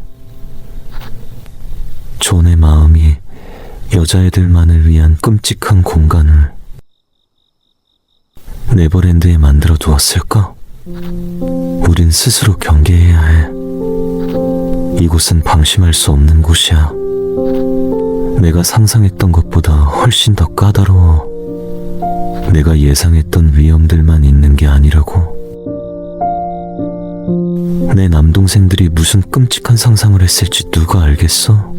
존의 마음이 여자애들만을 위한 끔찍한 공간을 네버랜드에 만들어 두었을까? 우린 스스로 경계해야 해. 이곳은 방심할 수 없는 곳이야. 내가 상상했던 것보다 훨씬 더 까다로워. 내가 예상했던 위험들만 있는 게 아니라고. 내 남동생들이 무슨 끔찍한 상상을 했을지 누가 알겠어?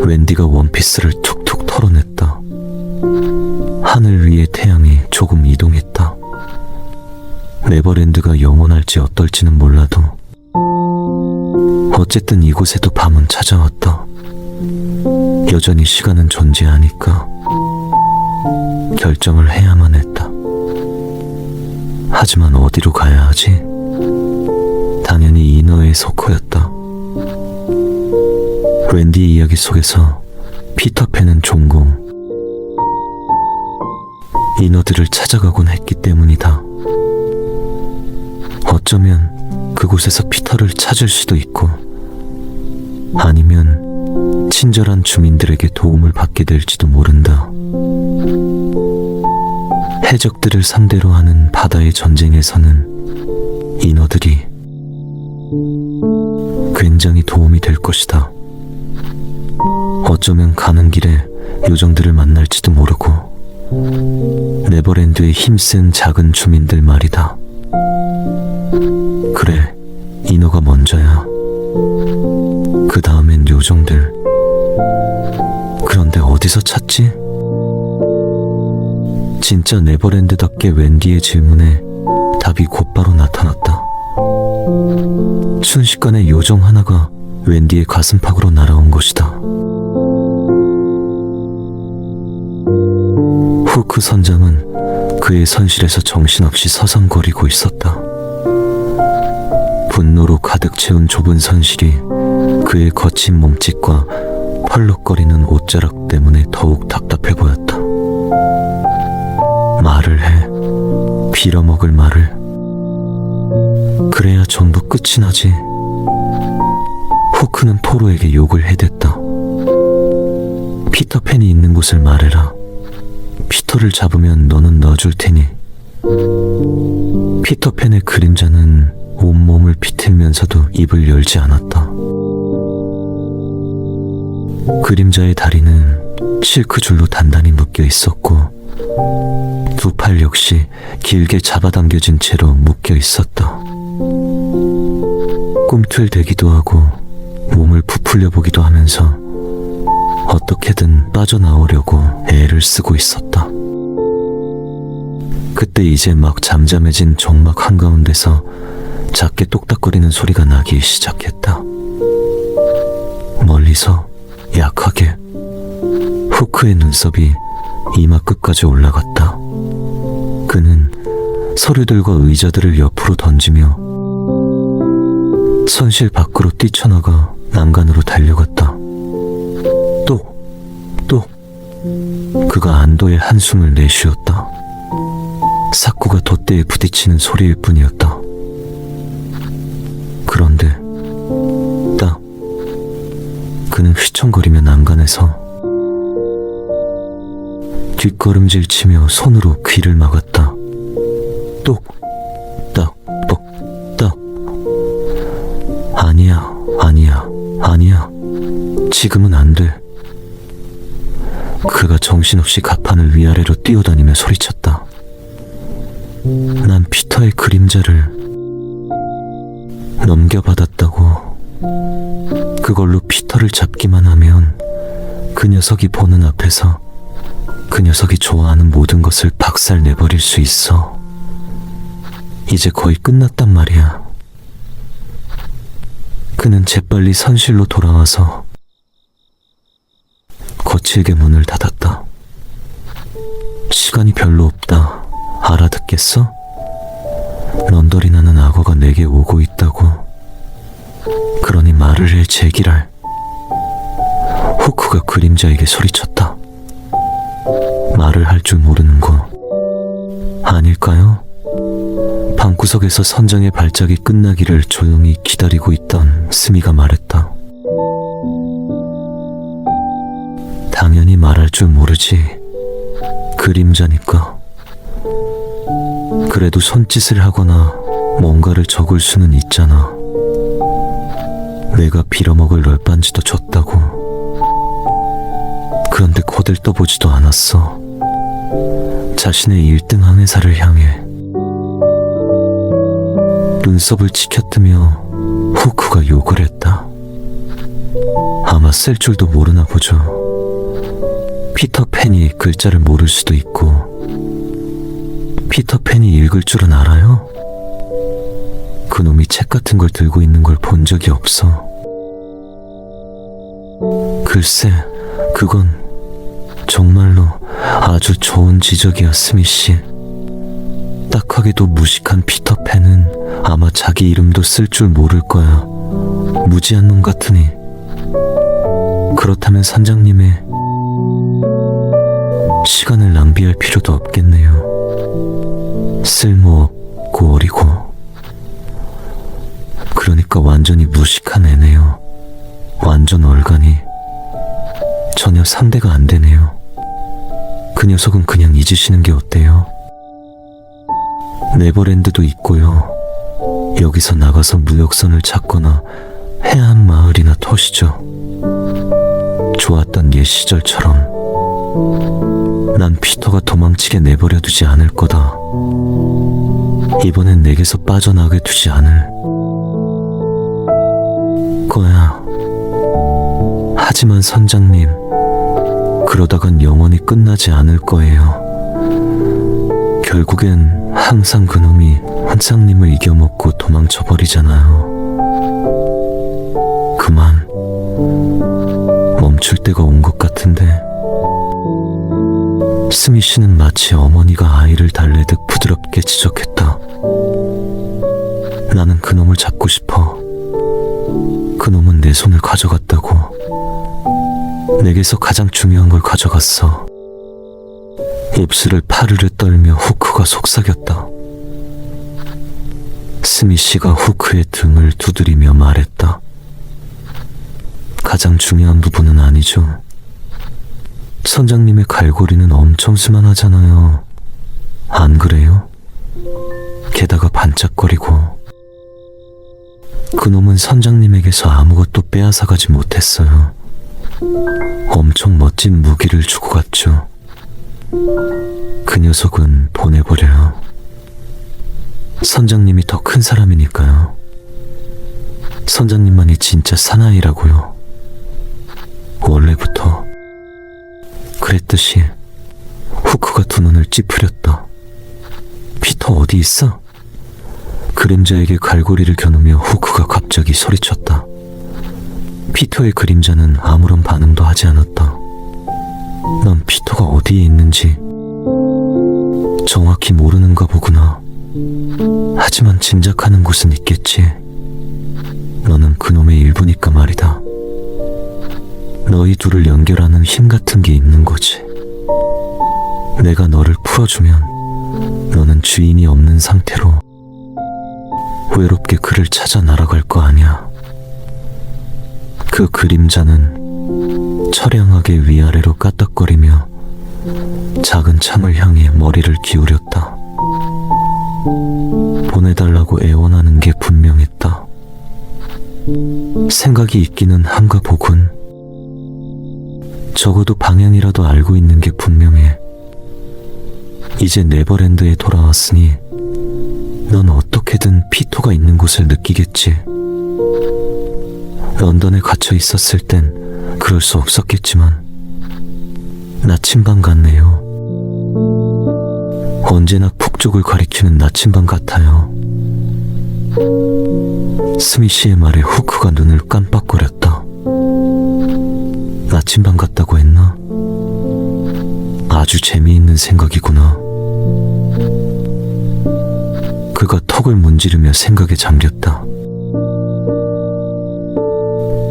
웬디가 원피스를 툭툭 털어냈다. 하늘 위의 태양이 조금 이동했다. 네버랜드가 영원할지 어떨지는 몰라도 어쨌든 이곳에도 밤은 찾아왔다. 여전히 시간은 존재하니까 결정을 해야만 했다. 하지만 어디로 가야 하지? 당연히 이너의 소코였다. 웬디 이야기 속에서 피터팬은 종종 인어들을 찾아가곤 했기 때문이다. 어쩌면 그곳에서 피터를 찾을 수도 있고, 아니면 친절한 주민들에게 도움을 받게 될지도 모른다. 해적들을 상대로 하는 바다의 전쟁에서는 인어들이 굉장히 도움이 될 것이다. 어쩌면 가는 길에 요정들을 만날지도 모르고, 네버랜드의 힘센 작은 주민들 말이다. 그래, 인어가 먼저야. 그 다음엔 요정들. 그런데 어디서 찾지? 진짜 네버랜드답게 웬디의 질문에 답이 곧바로 나타났다. 순식간에 요정 하나가 웬디의 가슴팍으로 날아온 것이다. 후크 선장은 그의 선실에서 정신없이 서성거리고 있었다. 분노로 가득 채운 좁은 선실이 그의 거친 몸짓과 펄럭거리는 옷자락 때문에 더욱 답답해 보였다. 말을 해. 빌어먹을 말을. 그래야 전부 끝이 나지. 후크는 포로에게 욕을 해댔다. 피터팬이 있는 곳을 말해라. 피터를 잡으면 너는 넣어줄 테니. 피터팬의 그림자는 온몸을 비틀면서도 입을 열지 않았다. 그림자의 다리는 실크줄로 단단히 묶여 있었고, 두 팔 역시 길게 잡아당겨진 채로 묶여 있었다. 꿈틀대기도 하고 몸을 부풀려 보기도 하면서 어떻게든 빠져나오려고 애를 쓰고 있었다. 그때 이제 막 잠잠해진 정막 한가운데서 작게 똑딱거리는 소리가 나기 시작했다. 멀리서 약하게. 후크의 눈썹이 이마 끝까지 올라갔다. 그는 서류들과 의자들을 옆으로 던지며 선실 밖으로 뛰쳐나가 난간으로 달려갔다. 그가 안도의 한숨을 내쉬었다. 사쿠가 돛대에 부딪히는 소리일 뿐이었다. 그런데 딱 그는 휘청거리며 난간에서 뒷걸음질 치며 손으로 귀를 막았다. 똑딱 똑딱. 아니야. 지금은 안 돼. 그가 정신없이 가판을 위아래로 뛰어다니며 소리쳤다. 난 피터의 그림자를 넘겨받았다고. 그걸로 피터를 잡기만 하면 그 녀석이 보는 앞에서 그 녀석이 좋아하는 모든 것을 박살내버릴 수 있어. 이제 거의 끝났단 말이야. 그는 재빨리 선실로 돌아와서 거칠게 문을 닫았다. 시간이 별로 없다. 알아듣겠어? 넌더리 나는 악어가 내게 오고 있다고. 그러니 말을 해, 제기랄. 후크가 그림자에게 소리쳤다. 말을 할 줄 모르는 거 아닐까요? 방구석에서 선장의 발작이 끝나기를 조용히 기다리고 있던 스미가 말했다. 당연히 말할 줄 모르지. 그림자니까. 그래도 손짓을 하거나 뭔가를 적을 수는 있잖아. 내가 빌어먹을 널빤지도 줬다고. 그런데 거들떠보지도 않았어. 자신의 1등 항해사를 향해. 눈썹을 치켜뜨며 후크가 욕을 했다. 아마 아마 쓸 줄도 모르나 보죠. 피터팬이 글자를 모를 수도 있고, 피터팬이 읽을 줄은 알아요? 그놈이 책 같은 걸 들고 있는 걸 본 적이 없어. 글쎄, 그건 정말로 아주 좋은 지적이야, 스미씨. 딱하게도 무식한 피터팬은 아마 자기 이름도 쓸 줄 모를 거야. 무지한 놈 같으니. 그렇다면 선장님의 시간을 낭비할 필요도 없겠네요. 쓸모없고 어리고. 그러니까 완전히 무식한 애네요. 완전 얼간이. 전혀 상대가 안 되네요. 그 녀석은 그냥 잊으시는 게 어때요? 네버랜드도 있고요. 여기서 나가서 무역선을 찾거나 해안 마을이나 터시죠. 좋았던 옛 시절처럼. 난 피터가 도망치게 내버려 두지 않을 거다. 이번엔 내게서 빠져나게 두지 않을 거야. 하지만 선장님, 그러다간 영원히 끝나지 않을 거예요. 결국엔 항상 그놈이 선장님을 이겨먹고 도망쳐버리잖아요. 그만 멈출 때가 온 것 같은데. 스미씨는 마치 어머니가 아이를 달래듯 부드럽게 지적했다. 나는 그놈을 잡고 싶어. 그놈은 내 손을 가져갔다고. 내게서 가장 중요한 걸 가져갔어. 입술을 파르르 떨며 후크가 속삭였다. 스미씨가 후크의 등을 두드리며 말했다. 가장 중요한 부분은 아니죠. 선장님의 갈고리는 엄청 수만하잖아요. 안 그래요? 게다가 반짝거리고. 그놈은 선장님에게서 아무것도 빼앗아가지 못했어요. 엄청 멋진 무기를 주고 갔죠. 그 녀석은 보내버려요. 선장님이 더 큰 사람이니까요. 선장님만이 진짜 사나이라고요. 원래부터 그랬듯이. 후크가 두 눈을 찌푸렸다. 피터 어디 있어? 그림자에게 갈고리를 겨누며 후크가 갑자기 소리쳤다. 피터의 그림자는 아무런 반응도 하지 않았다. 넌 피터가 어디에 있는지 정확히 모르는가 보구나. 하지만 짐작하는 곳은 있겠지. 너는 그놈의 일부니까 말이다. 너희 둘을 연결하는 힘 같은 게 있는 거지. 내가 너를 풀어주면 너는 주인이 없는 상태로 외롭게 그를 찾아 날아갈 거 아니야. 그 그림자는 처량하게 위아래로 까딱거리며 작은 창을 향해 머리를 기울였다. 보내달라고 애원하는 게 분명했다. 생각이 있기는 한가 보군. 적어도 방향이라도 알고 있는 게 분명해. 이제 네버랜드에 돌아왔으니 넌 어떻게든 피터가 있는 곳을 느끼겠지. 런던에 갇혀 있었을 땐 그럴 수 없었겠지만 나침반 같네요. 언제나 북쪽을 가리키는 나침반 같아요. 스미씨의 말에 후크가 눈을 깜빡거렸다. 나침반 같다고 했나? 아주 재미있는 생각이구나. 그가 턱을 문지르며 생각에 잠겼다.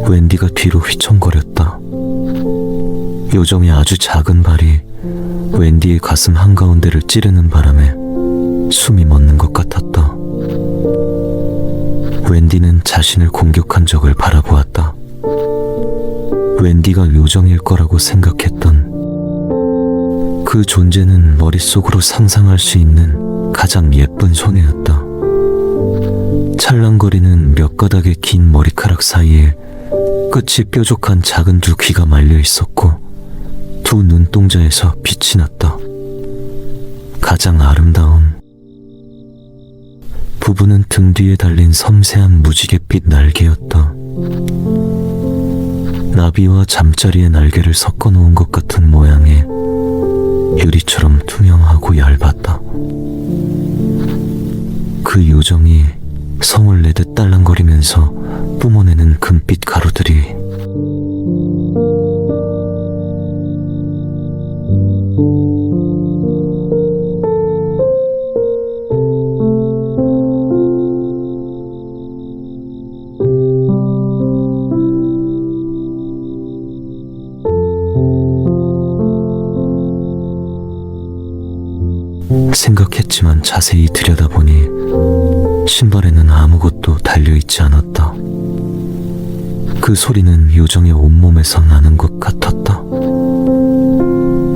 웬디가 뒤로 휘청거렸다. 요정의 아주 작은 발이 웬디의 가슴 한가운데를 찌르는 바람에 숨이 멎는 것 같았다. 웬디는 자신을 공격한 적을 바라보았다. 웬디가 요정일 거라고 생각했던 그 존재는 머릿속으로 상상할 수 있는 가장 예쁜 소녀였다. 찰랑거리는 몇 가닥의 긴 머리카락 사이에 끝이 뾰족한 작은 두 귀가 말려 있었고 두 눈동자에서 빛이 났다. 가장 아름다운 부분은 등 뒤에 달린 섬세한 무지갯빛 날개였다. 나비와 잠자리의 날개를 섞어 놓은 것 같은 모양의 유리처럼 투명하고 얇았다. 그 요정이 성을 내듯 딸랑거리면서 뿜어내는 금빛 가루들이 생각했지만 자세히 들여다보니 신발에는 아무것도 달려있지 않았다. 그 소리는 요정의 온몸에서 나는 것 같았다.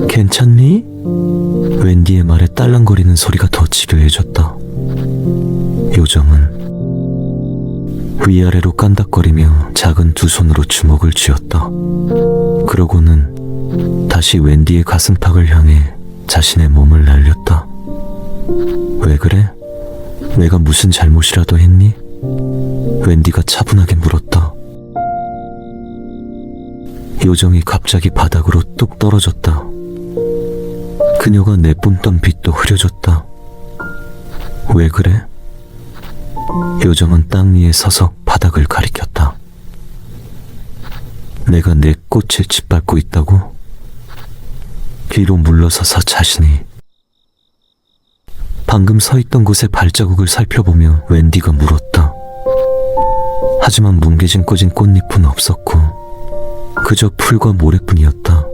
괜찮니? 웬디의 말에 딸랑거리는 소리가 더 집요해졌다. 요정은 위아래로 깐닥거리며 작은 두 손으로 주먹을 쥐었다. 그러고는 다시 웬디의 가슴팍을 향해 자신의 몸을 날렸다. 왜 그래? 내가 무슨 잘못이라도 했니? 웬디가 차분하게 물었다. 요정이 갑자기 바닥으로 뚝 떨어졌다. 그녀가 내뿜던 빛도 흐려졌다. 왜 그래? 요정은 땅 위에 서서 바닥을 가리켰다. 내가 내 꽃을 짓밟고 있다고? 뒤로 물러서서 자신이 방금 서 있던 곳의 발자국을 살펴보며 웬디가 물었다. 하지만 뭉개진 꺼진 꽃잎은 없었고 그저 풀과 모래뿐이었다.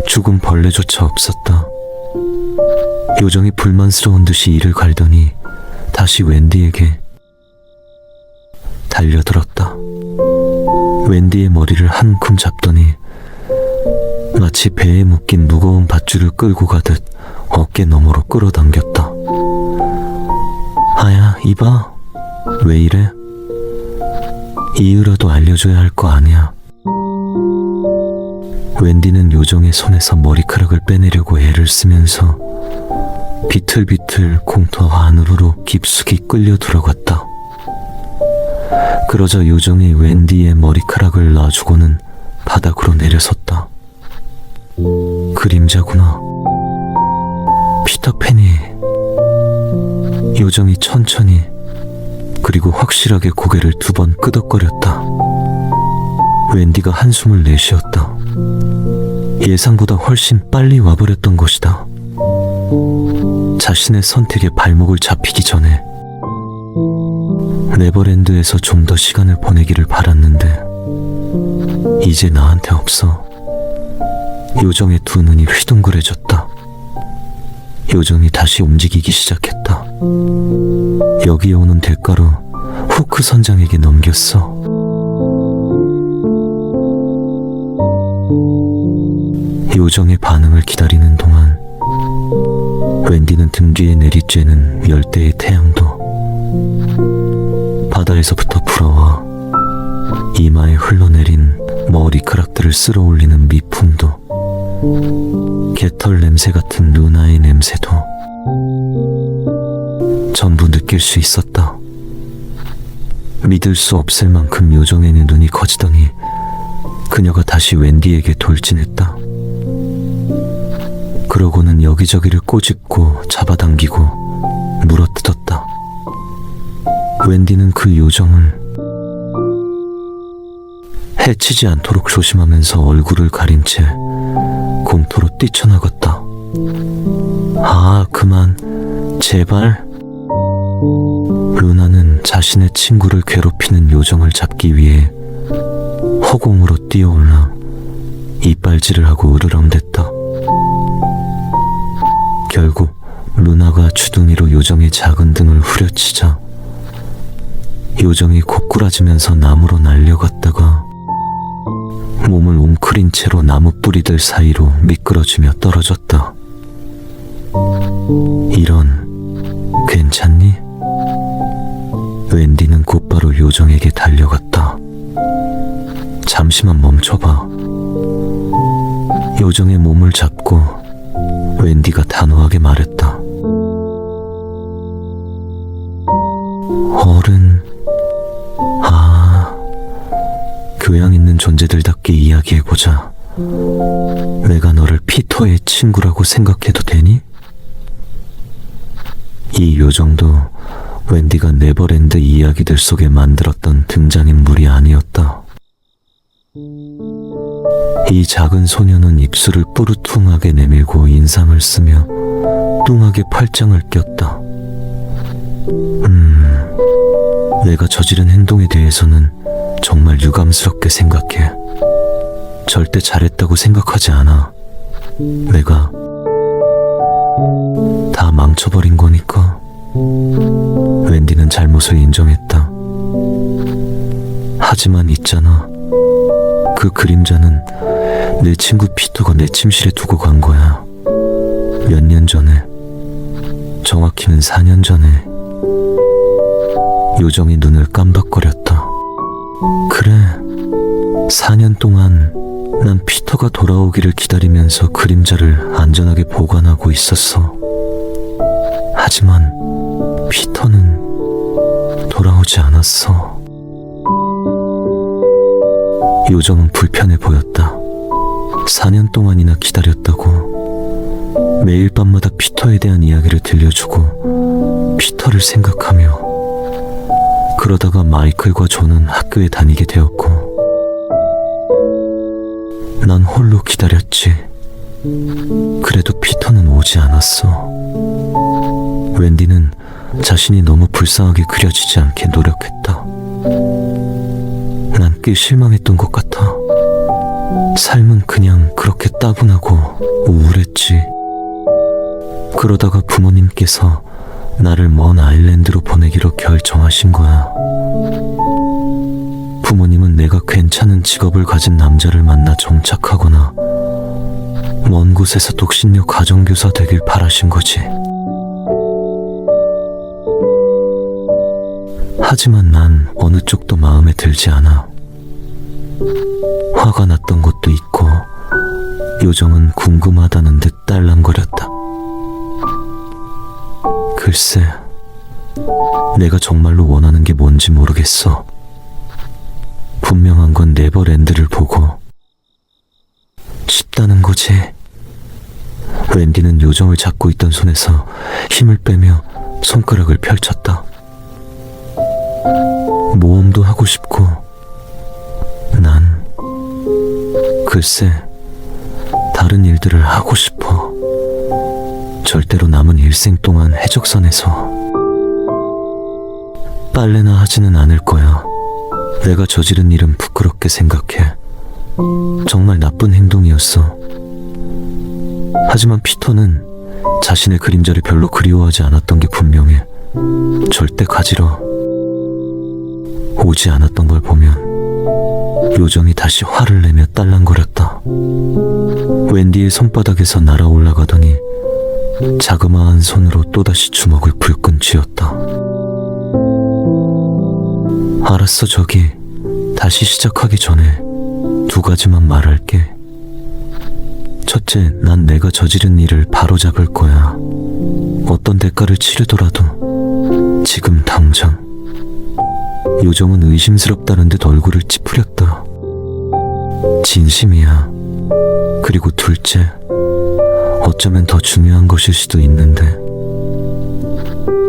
죽은 벌레조차 없었다. 요정이 불만스러운 듯이 이를 갈더니 다시 웬디에게 달려들었다. 웬디의 머리를 한 움큼 잡더니 마치 배에 묶인 무거운 밧줄을 끌고 가듯 어깨 너머로 끌어당겼다. 아야, 이봐. 왜 이래? 이유라도 알려줘야 할 거 아니야. 웬디는 요정의 손에서 머리카락을 빼내려고 애를 쓰면서 비틀비틀 공터 안으로 깊숙이 끌려 들어갔다. 그러자 요정이 웬디의 머리카락을 놔주고는 바닥으로 내려섰다. 그림자구나. 피터팬이. 요정이 천천히 그리고 확실하게 고개를 2번 끄덕거렸다. 웬디가 한숨을 내쉬었다. 예상보다 훨씬 빨리 와버렸던 것이다. 자신의 선택에 발목을 잡히기 전에 네버랜드에서 좀 더 시간을 보내기를 바랐는데 이제 나한테 없어. 요정의 두 눈이 휘둥그레졌다. 요정이 다시 움직이기 시작했다. 여기에 오는 대가로 후크 선장에게 넘겼어. 요정의 반응을 기다리는 동안 웬디는 등 뒤에 내리쬐는 열대의 태양도 바다에서부터 불어와 이마에 흘러내린 머리카락들을 쓸어 올리는 미풍도 개털 냄새 같은 루나의 냄새도 전부 느낄 수 있었다. 믿을 수 없을 만큼 요정의 눈이 커지더니 그녀가 다시 웬디에게 돌진했다. 그러고는 여기저기를 꼬집고 잡아당기고 물어뜯었다. 웬디는 그 요정을 해치지 않도록 조심하면서 얼굴을 가린 채 공터로 뛰쳐나갔다. 아, 그만. 제발. 루나는 자신의 친구를 괴롭히는 요정을 잡기 위해 허공으로 뛰어올라 이빨질을 하고 으르렁댔다. 결국 루나가 주둥이로 요정의 작은 등을 후려치자 요정이 고꾸라지면서 나무로 날려갔다가 몸을 웅크린 채로 나무 뿌리들 사이로 미끄러지며 떨어졌다. 이런, 괜찮니? 웬디는 곧바로 요정에게 달려갔다. 잠시만 멈춰봐. 요정의 몸을 잡고 웬디가 단호하게 말했다. 어른. 아, 교양 있는 다른 존재들답게 이야기해보자. 내가 너를 피터의 친구라고 생각해도 되니? 이 요정도 웬디가 네버랜드 이야기들 속에 만들었던 등장인물이 아니었다. 이 작은 소녀는 입술을 뿌르퉁하게 내밀고 인상을 쓰며 뚱하게 팔짱을 꼈다. 내가 저지른 행동에 대해서는 정말 유감스럽게 생각해. 절대 잘했다고 생각하지 않아. 내가 다 망쳐버린 거니까. 웬디는 잘못을 인정했다. 하지만 있잖아. 그 그림자는 내 친구 피터가 내 침실에 두고 간 거야. 몇 년 전에. 정확히는 4년 전에. 요정이 눈을 깜박거렸다. 그래, 4년 동안 난 피터가 돌아오기를 기다리면서 그림자를 안전하게 보관하고 있었어. 하지만 피터는 돌아오지 않았어. 요정은 불편해 보였다. 4년 동안이나 기다렸다고. 매일 밤마다 피터에 대한 이야기를 들려주고 피터를 생각하며. 그러다가 마이클과 존은 학교에 다니게 되었고 난 홀로 기다렸지. 그래도 피터는 오지 않았어. 웬디는 자신이 너무 불쌍하게 그려지지 않게 노력했다. 난 꽤 실망했던 것 같아. 삶은 그냥 그렇게 따분하고 우울했지. 그러다가 부모님께서 나를 먼 아일랜드로 보내기로 결정하신 거야. 부모님은 내가 괜찮은 직업을 가진 남자를 만나 정착하거나 먼 곳에서 독신녀 가정교사 되길 바라신 거지. 하지만 난 어느 쪽도 마음에 들지 않아. 화가 났던 것도 있고 요정은 궁금하다는 듯 딸랑거렸다. 글쎄, 내가 정말로 원하는 게 뭔지 모르겠어. 분명한 건 네버랜드를 보고 싶다는 거지. 웬디는 요정을 잡고 있던 손에서 힘을 빼며 손가락을 펼쳤다. 모험도 하고 싶고 난 글쎄 다른 일들을 하고 싶어. 절대로 남은 일생 동안 해적선에서 빨래나 하지는 않을 거야. 내가 저지른 일은 부끄럽게 생각해. 정말 나쁜 행동이었어. 하지만 피터는 자신의 그림자를 별로 그리워하지 않았던 게 분명해. 절대 가지러 오지 않았던 걸 보면 요정이 다시 화를 내며 딸랑거렸다. 웬디의 손바닥에서 날아올라가더니 자그마한 손으로 또다시 주먹을 불끈 쥐었다. 알았어, 저기. 다시 시작하기 전에 2가지만 말할게. 첫째, 난 내가 저지른 일을 바로잡을 거야. 어떤 대가를 치르더라도 지금 당장. 요정은 의심스럽다는 듯 얼굴을 찌푸렸다. 진심이야. 그리고 둘째, 어쩌면 더 중요한 것일 수도 있는데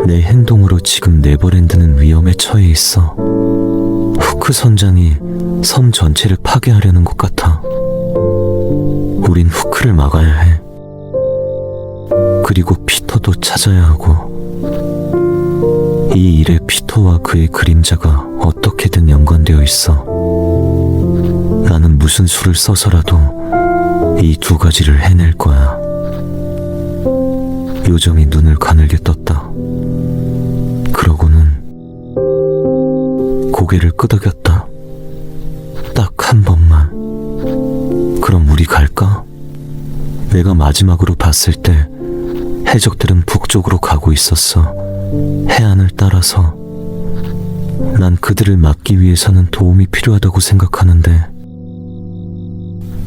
내 행동으로 지금 네버랜드는 위험에 처해 있어. 후크 선장이 섬 전체를 파괴하려는 것 같아. 우린 후크를 막아야 해. 그리고 피터도 찾아야 하고. 이 일에 피터와 그의 그림자가 어떻게든 연관되어 있어. 나는 무슨 수를 써서라도 이 2가지를 해낼 거야. 요정이 눈을 가늘게 떴다. 그러고는 고개를 끄덕였다. 딱 한 번만. 그럼 우리 갈까? 내가 마지막으로 봤을 때 해적들은 북쪽으로 가고 있었어. 해안을 따라서. 난 그들을 막기 위해서는 도움이 필요하다고 생각하는데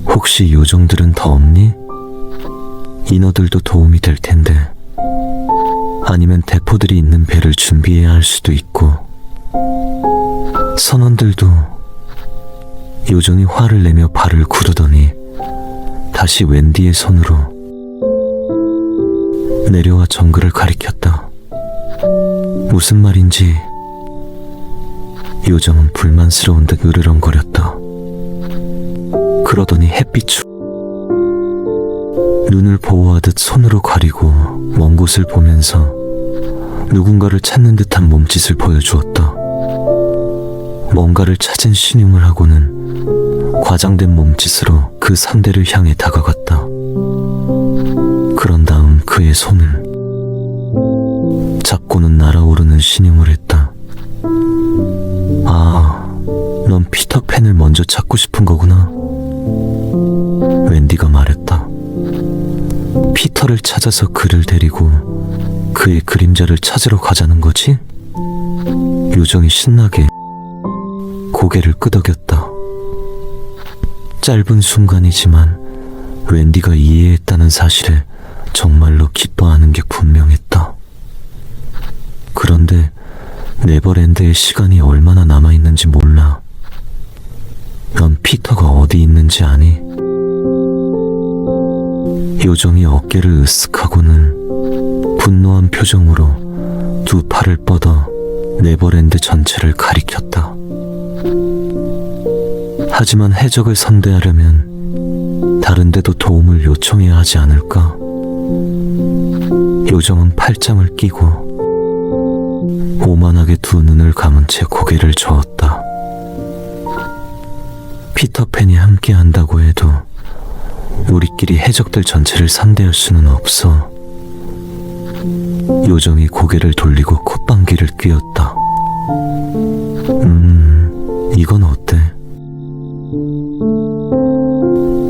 혹시 요정들은 더 없니? 인어들도 도움이 될 텐데. 아니면 대포들이 있는 배를 준비해야 할 수도 있고 선원들도 요정이 화를 내며 발을 구르더니 다시 웬디의 손으로 내려와 정글을 가리켰다. 무슨 말인지 요정은 불만스러운 듯 으르렁거렸다. 그러더니 햇빛으로 눈을 보호하듯 손으로 가리고 먼 곳을 보면서 누군가를 찾는 듯한 몸짓을 보여주었다. 뭔가를 찾은 신용을 하고는 과장된 몸짓으로 그 상대를 향해 다가갔다. 그런 다음 그의 손을 잡고는 날아오르는 신용을 했다. 아, 넌 피터팬을 먼저 찾고 싶은 거구나. 웬디가 말했다. 피터를 찾아서 그를 데리고 그의 그림자를 찾으러 가자는 거지? 요정이 신나게 고개를 끄덕였다. 짧은 순간이지만 웬디가 이해했다는 사실에 정말로 기뻐하는 게 분명했다. 그런데 네버랜드의 시간이 얼마나 남아있는지 몰라. 넌 피터가 어디 있는지 아니? 요정이 어깨를 으쓱하고는 분노한 표정으로 두 팔을 뻗어 네버랜드 전체를 가리켰다. 하지만 해적을 상대하려면 다른 데도 도움을 요청해야 하지 않을까? 요정은 팔짱을 끼고 오만하게 두 눈을 감은 채 고개를 저었다. 피터팬이 함께 한다고 해도 우리끼리 해적들 전체를 상대할 수는 없어. 요정이 고개를 돌리고 콧방귀를 뀌었다. 이건 어때?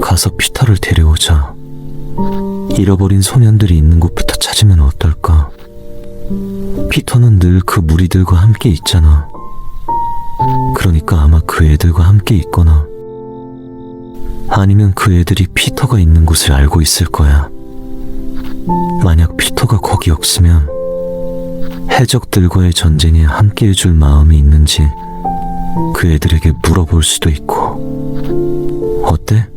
가서 피터를 데려오자. 잃어버린 소년들이 있는 곳부터 찾으면 어떨까? 피터는 늘 그 무리들과 함께 있잖아. 그러니까 아마 그 애들과 함께 있거나 아니면 그 애들이 피터가 있는 곳을 알고 있을 거야. 만약 피터가 거기 없으면 해적들과의 전쟁에 함께 해줄 마음이 있는지 그 애들에게 물어볼 수도 있고. 어때?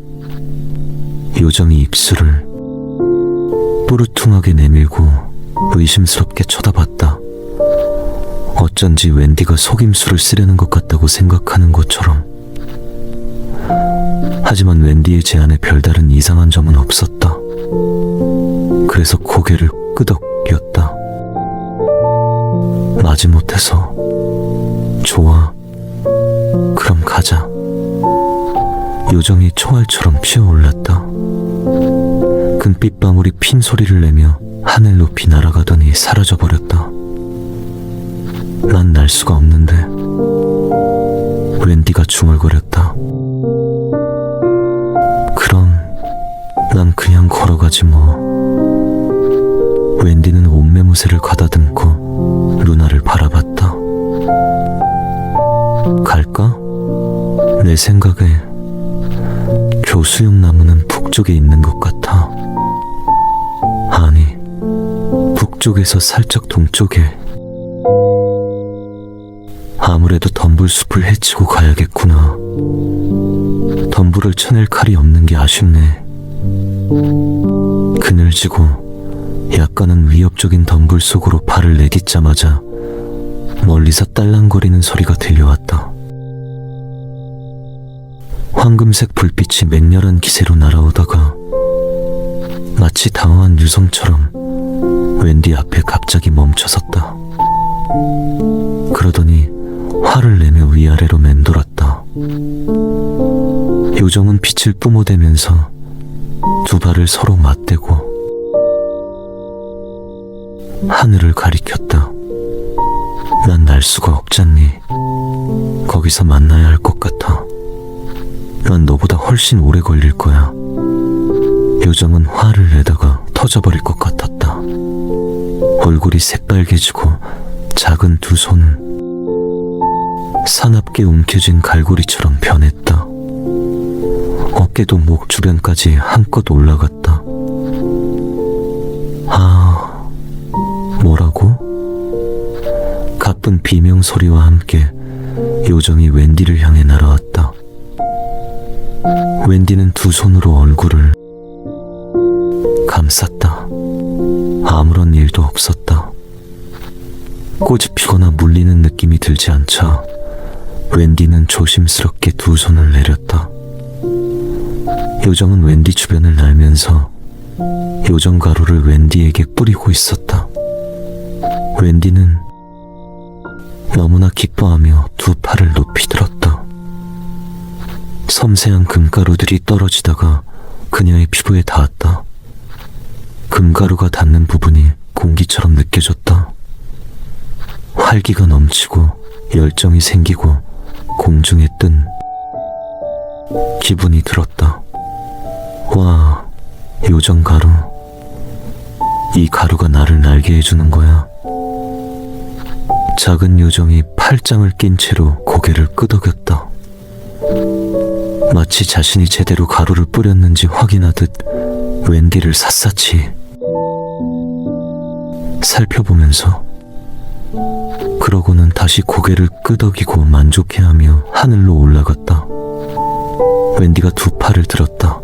요정이 입술을 뿌르퉁하게 내밀고 의심스럽게 쳐다봤다. 어쩐지 웬디가 속임수를 쓰려는 것 같다고 생각하는 것처럼. 하지만 웬디의 제안에 별다른 이상한 점은 없었다. 그래서 고개를 끄덕였다. 마지못해서 좋아, 그럼 가자. 요정이 총알처럼 피어올랐다. 금빛방울이 핀 소리를 내며 하늘 높이 날아가더니 사라져버렸다. 난 날 수가 없는데. 웬디가 중얼거렸다. 그럼 난 그냥 걸어가지 뭐. 웬디는 옷매무새를 가다듬고 루나를 바라봤다. 갈까? 내 생각에 교수용 나무는 북쪽에 있는 것 같아. 아니, 북쪽에서 살짝 동쪽에. 아무래도 덤불숲을 헤치고 가야겠구나. 덤불을 쳐낼 칼이 없는 게 아쉽네. 그늘지고 약간은 위협적인 덤불 속으로 발을 내딛자마자 멀리서 딸랑거리는 소리가 들려왔다. 황금색 불빛이 맹렬한 기세로 날아오다가 마치 당황한 유성처럼 웬디 앞에 갑자기 멈춰섰다. 그러더니 화를 내며 위아래로 맴돌았다. 요정은 빛을 뿜어대면서 두 발을 서로 맞대고 하늘을 가리켰다. 난 날 수가 없잖니. 거기서 만나야 할 것 같아. 난 너보다 훨씬 오래 걸릴 거야. 요정은 화를 내다가 터져버릴 것 같았다. 얼굴이 새빨개지고 작은 두 손은 사납게 움켜쥔 갈고리처럼 변했다. 어깨도 목 주변까지 한껏 올라갔다. 아, 뭐라고? 가쁜 비명 소리와 함께 요정이 웬디를 향해 날아왔다. 웬디는 두 손으로 얼굴을 감쌌다. 아무런 일도 없었다. 꼬집히거나 물리는 느낌이 들지 않자 웬디는 조심스럽게 두 손을 내렸다. 요정은 웬디 주변을 날면서 요정 가루를 웬디에게 뿌리고 있었다. 웬디는 너무나 기뻐하며 두 팔을 높이 들었다. 섬세한 금가루들이 떨어지다가 그녀의 피부에 닿았다. 금가루가 닿는 부분이 공기처럼 느껴졌다. 활기가 넘치고 열정이 생기고 공중에 뜬 기분이 들었다. 와, 요정 가루. 이 가루가 나를 날게 해주는 거야. 작은 요정이 팔짱을 낀 채로 고개를 끄덕였다. 마치 자신이 제대로 가루를 뿌렸는지 확인하듯 웬디를 샅샅이 살펴보면서 그러고는 다시 고개를 끄덕이고 만족해하며 하늘로 올라갔다. 웬디가 두 팔을 들었다.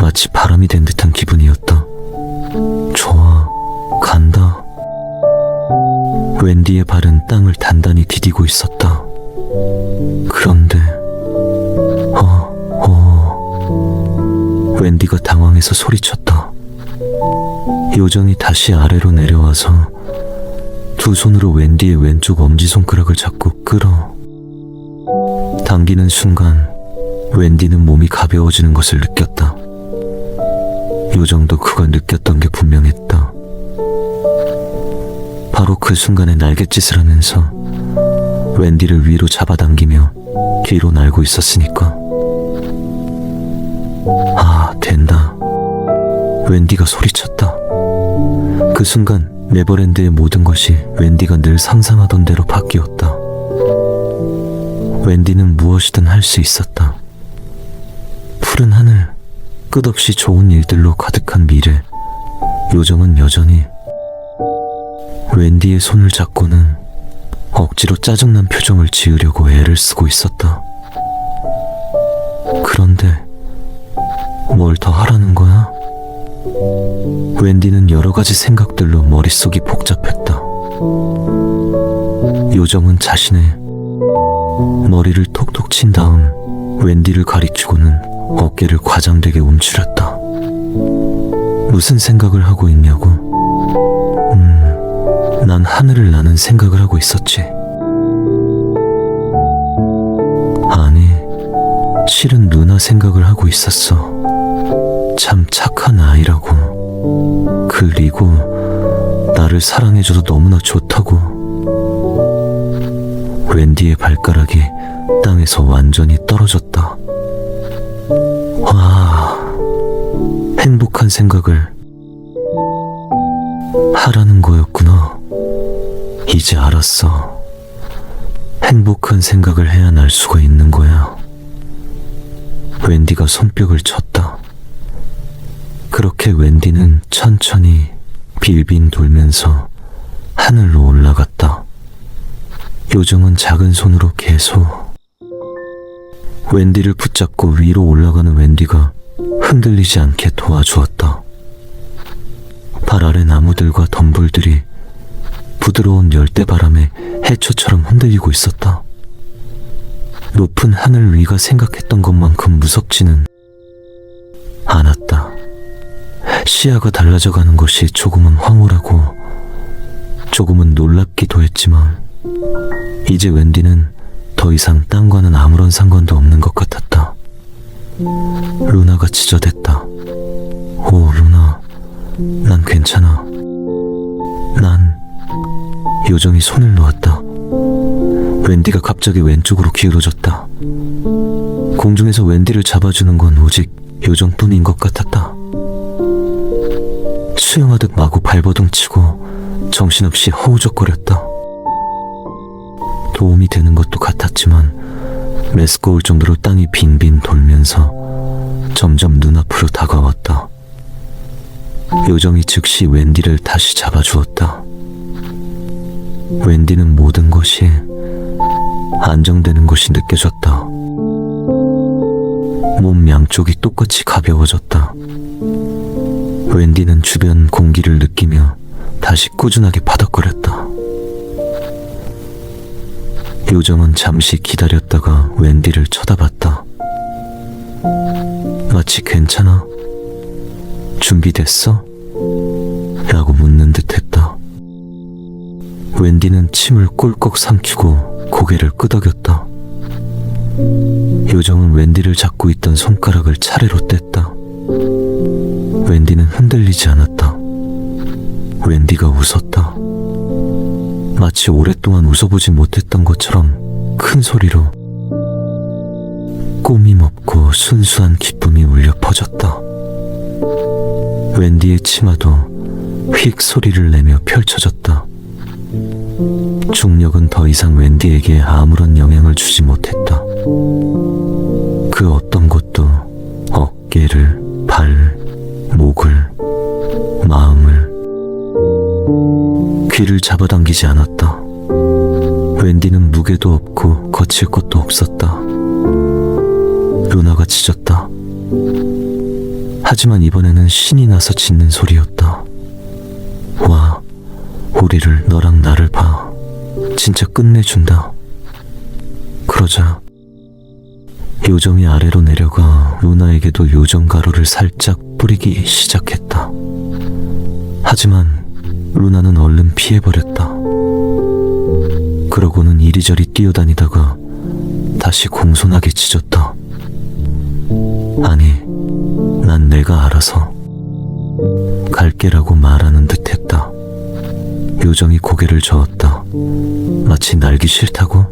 마치 바람이 된 듯한 기분이었다. 좋아, 간다. 웬디의 발은 땅을 단단히 디디고 있었다. 그런데 웬디가 당황해서 소리쳤다. 요정이 다시 아래로 내려와서 두 손으로 웬디의 왼쪽 엄지손가락을 잡고 끌어 당기는 순간 웬디는 몸이 가벼워지는 것을 느꼈다. 요정도 그걸 느꼈던 게 분명했다. 바로 그 순간에 날갯짓을 하면서 웬디를 위로 잡아당기며 뒤로 날고 있었으니까. 아, 된다. 웬디가 소리쳤다. 그 순간 네버랜드의 모든 것이 웬디가 늘 상상하던 대로 바뀌었다. 웬디는 무엇이든 할 수 있었다. 푸른 하늘, 끝없이 좋은 일들로 가득한 미래. 요정은 여전히 웬디의 손을 잡고는 억지로 짜증난 표정을 지으려고 애를 쓰고 있었다. 그런데 뭘 더 하라는 거야? 웬디는 여러 가지 생각들로 머릿속이 복잡했다. 요정은 자신의 머리를 톡톡 친 다음 웬디를 가리키고는 어깨를 과장되게 움츠렸다. 무슨 생각을 하고 있냐고? 난 하늘을 나는 생각을 하고 있었지. 아니, 실은 누나 생각을 하고 있었어. 참 착한 아이라고. 그리고 나를 사랑해줘도 너무나 좋다고. 웬디의 발가락이 땅에서 완전히 떨어졌다. 와, 행복한 생각을 하라는 거였구나. 이제 알았어. 행복한 생각을 해야 날 수가 있는 거야. 웬디가 손뼉을 쳤다. 그렇게 웬디는 천천히 빌빈 돌면서 하늘로 올라갔다. 요정은 작은 손으로 계속 웬디를 붙잡고 위로 올라가는 웬디가 흔들리지 않게 도와주었다. 발 아래 나무들과 덤불들이 부드러운 열대바람에 해초처럼 흔들리고 있었다. 높은 하늘 위가 생각했던 것만큼 무섭지는 않았다. 시야가 달라져가는 것이 조금은 황홀하고 조금은 놀랍기도 했지만 이제 웬디는 더 이상 땅과는 아무런 상관도 없는 것 같았다. 루나가 지저댔다. 오, 루나, 난 괜찮아. 난... 요정이 손을 놓았다. 웬디가 갑자기 왼쪽으로 기울어졌다. 공중에서 웬디를 잡아주는 건 오직 요정뿐인 것 같았다. 수영하듯 마구 발버둥치고 정신없이 허우적거렸다. 도움이 되는 것도 같았지만 메스꺼울 정도로 땅이 빙빙 돌면서 점점 눈앞으로 다가왔다. 요정이 즉시 웬디를 다시 잡아주었다. 웬디는 모든 것이 안정되는 것이 느껴졌다. 몸 양쪽이 똑같이 가벼워졌다. 웬디는 주변 공기를 느끼며 다시 꾸준하게 파닥거렸다. 요정은 잠시 기다렸다가 웬디를 쳐다봤다. 마치 괜찮아? 준비됐어? 라고 묻는 듯 했다. 웬디는 침을 꼴꺽 삼키고 고개를 끄덕였다. 요정은 웬디를 잡고 있던 손가락을 차례로 뗐다. 웬디는 흔들리지 않았다. 웬디가 웃었다. 마치 오랫동안 웃어보지 못했던 것처럼 큰 소리로. 꾸밈없고 순수한 기쁨이 울려 퍼졌다. 웬디의 치마도 휙 소리를 내며 펼쳐졌다. 중력은 더 이상 웬디에게 아무런 영향을 주지 못했다. 그 어떤 것도 어깨를, 발, 목을, 마음을, 귀를 잡아당기지 않았다. 웬디는 무게도 없고 거칠 것도 없었다. 루나가 짖었다. 하지만 이번에는 신이 나서 짖는 소리였다. 와, 우리를, 너랑 나를 봐. 진짜 끝내준다. 그러자 요정이 아래로 내려가 루나에게도 요정 가루를 살짝 뿌리기 시작했다. 하지만 루나는 얼른 피해버렸다. 그러고는 이리저리 뛰어다니다가 다시 공손하게 짖었다. 아니, 난 내가 알아서 갈게라고 말하는 듯 했다. 요정이 고개를 저었다. 마치 날기 싫다고?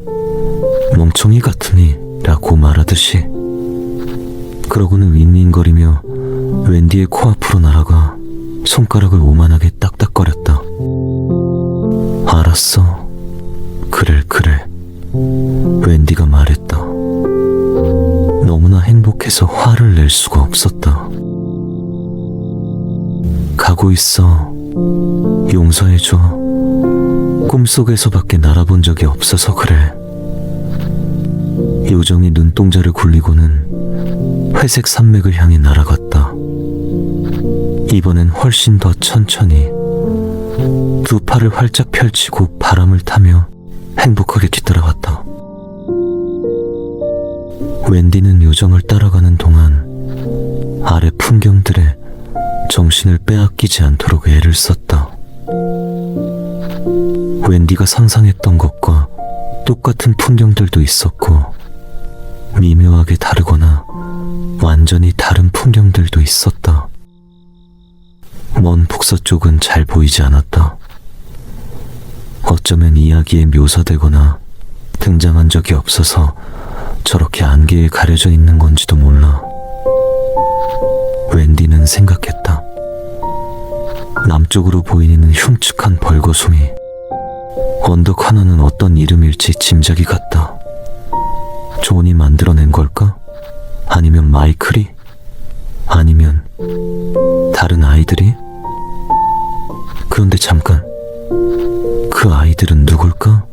멍청이 같으니 라고 말하듯이. 그러고는 윙윙거리며 웬디의 코앞으로 날아가 손가락을 오만하게 딱딱거렸다. 알았어. 그래. 웬디가 말했다. 너무나 행복해서 화를 낼 수가 없었다. 가고 있어. 용서해줘. 꿈속에서밖에 날아본 적이 없어서 그래. 요정이 눈동자를 굴리고는 회색 산맥을 향해 날아갔다. 이번엔 훨씬 더 천천히 두 팔을 활짝 펼치고 바람을 타며 행복하게 뒤따라갔다. 웬디는 요정을 따라가는 동안 아래 풍경들에 정신을 빼앗기지 않도록 애를 썼다. 웬디가 상상했던 것과 똑같은 풍경들도 있었고 미묘하게 다르거나 완전히 다른 풍경들도 있었다. 먼 북서쪽은 잘 보이지 않았다. 어쩌면 이야기에 묘사되거나 등장한 적이 없어서 저렇게 안개에 가려져 있는 건지도 몰라. 웬디는 생각했다. 남쪽으로 보이는 흉측한 벌거숭이. 언덕 하나는 어떤 이름일지 짐작이 갔다. 존이 만들어낸 걸까? 아니면 마이클이? 아니면 다른 아이들이? 그런데 잠깐, 그 아이들은 누굴까?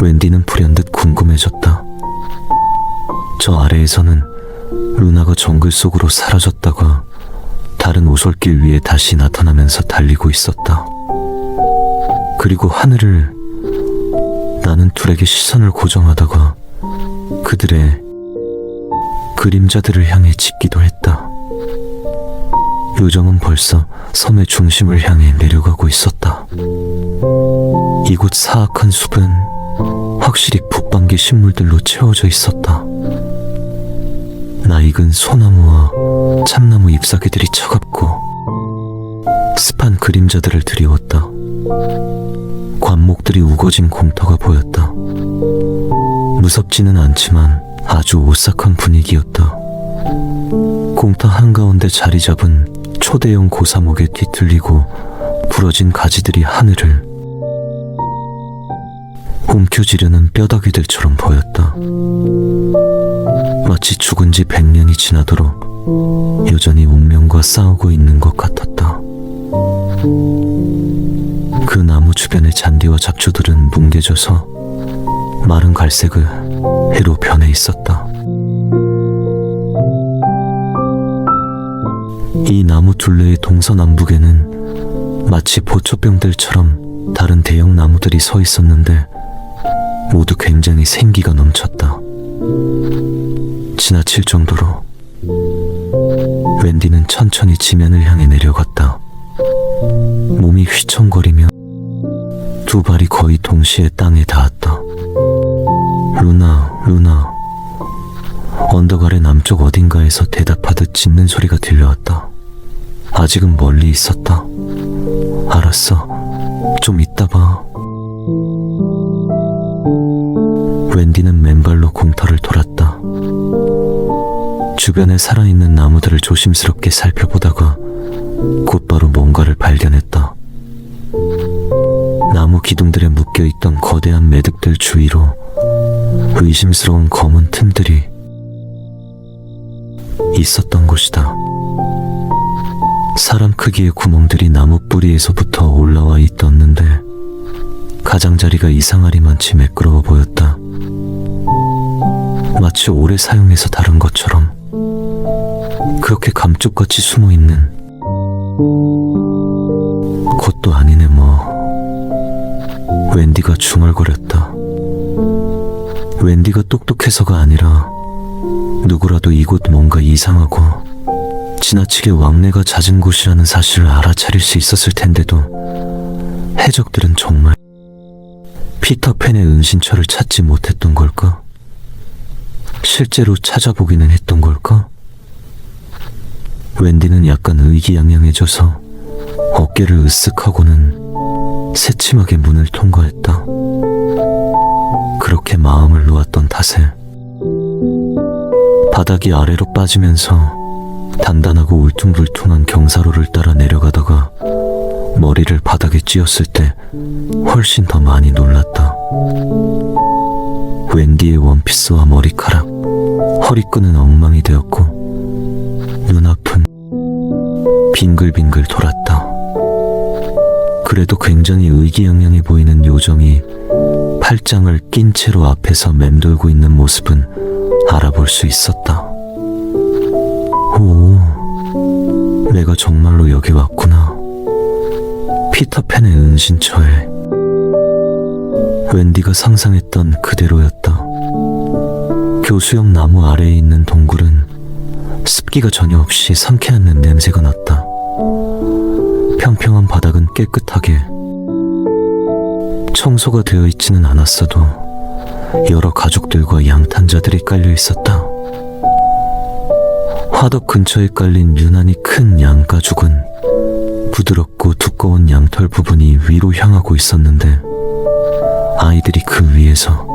웬디는 불현듯 궁금해졌다. 저 아래에서는 루나가 정글 속으로 사라졌다가 다른 오솔길 위에 다시 나타나면서 달리고 있었다. 그리고 하늘을 나는 둘에게 시선을 고정하다가 그들의 그림자들을 향해 짖기도 했다. 요정은 벌써 섬의 중심을 향해 내려가고 있었다. 이곳 사악한 숲은 확실히 북방계 식물들로 채워져 있었다. 낯익은 소나무와 참나무 잎사귀들이 차갑고 습한 그림자들을 드리웠다. 관목들이 우거진 공터가 보였다. 무섭지는 않지만 아주 오싹한 분위기였다. 공터 한가운데 자리 잡은 초대형 고사목에 뒤틀리고 부러진 가지들이 하늘을 움켜쥐려는 뼈다귀들처럼 보였다. 마치 죽은 지 100년이 지나도록 여전히 운명과 싸우고 있는 것 같았다. 그 나무 주변의 잔디와 잡초들은 뭉개져서 마른 갈색으로 변해 있었다. 이 나무 둘레의 동서남북에는 마치 보초병들처럼 다른 대형 나무들이 서 있었는데 모두 굉장히 생기가 넘쳤다. 지나칠 정도로. 웬디는 천천히 지면을 향해 내려갔다. 몸이 휘청거리며 두 발이 거의 동시에 땅에 닿았다. 루나, 루나. 언덕 아래 남쪽 어딘가에서 대답하듯 짖는 소리가 들려왔다. 아직은 멀리 있었다. 알았어. 좀 이따 봐. 웬디는 맨발로 공터를 돌았다. 주변에 살아있는 나무들을 조심스럽게 살펴보다가 곧바로 뭔가를 발견했다. 나무 기둥들에 묶여있던 거대한 매듭들 주위로 의심스러운 검은 틈들이 있었던 곳이다. 사람 크기의 구멍들이 나무 뿌리에서부터 올라와 있었는데 가장자리가 이상하리만치 매끄러워 보였다. 마치 오래 사용해서 다른 것처럼 그렇게 감쪽같이 숨어있는 것도 아니네 뭐. 웬디가 중얼거렸다. 웬디가 똑똑해서가 아니라 누구라도 이곳 뭔가 이상하고 지나치게 왕래가 잦은 곳이라는 사실을 알아차릴 수 있었을 텐데도 해적들은 정말 피터팬의 은신처를 찾지 못했던 걸까? 실제로 찾아보기는 했던 걸까? 웬디는 약간 의기양양해져서 어깨를 으쓱하고는 새침하게 문을 통과했다. 그렇게 마음을 놓았던 탓에 바닥이 아래로 빠지면서 단단하고 울퉁불퉁한 경사로를 따라 내려가다가 머리를 바닥에 찧었을 때 훨씬 더 많이 놀랐다. 웬디의 원피스와 머리카락, 허리끈은 엉망이 되었고 눈앞은 빙글빙글 돌았다. 그래도 굉장히 의기양양해 보이는 요정이 팔짱을 낀 채로 앞에서 맴돌고 있는 모습은 알아볼 수 있었다. 오, 내가 정말로 여기 왔구나. 피터팬의 은신처에. 웬디가 상상했던 그대로였다. 교수형 나무 아래에 있는 동굴은 습기가 전혀 없이 상쾌한 냄새가 났다. 평평한 바닥은 깨끗하게 청소가 되어 있지는 않았어도 여러 가죽들과 양탄자들이 깔려 있었다. 화덕 근처에 깔린 유난히 큰 양가죽은 부드럽고 두꺼운 양털 부분이 위로 향하고 있었는데 아이들이 그 위에서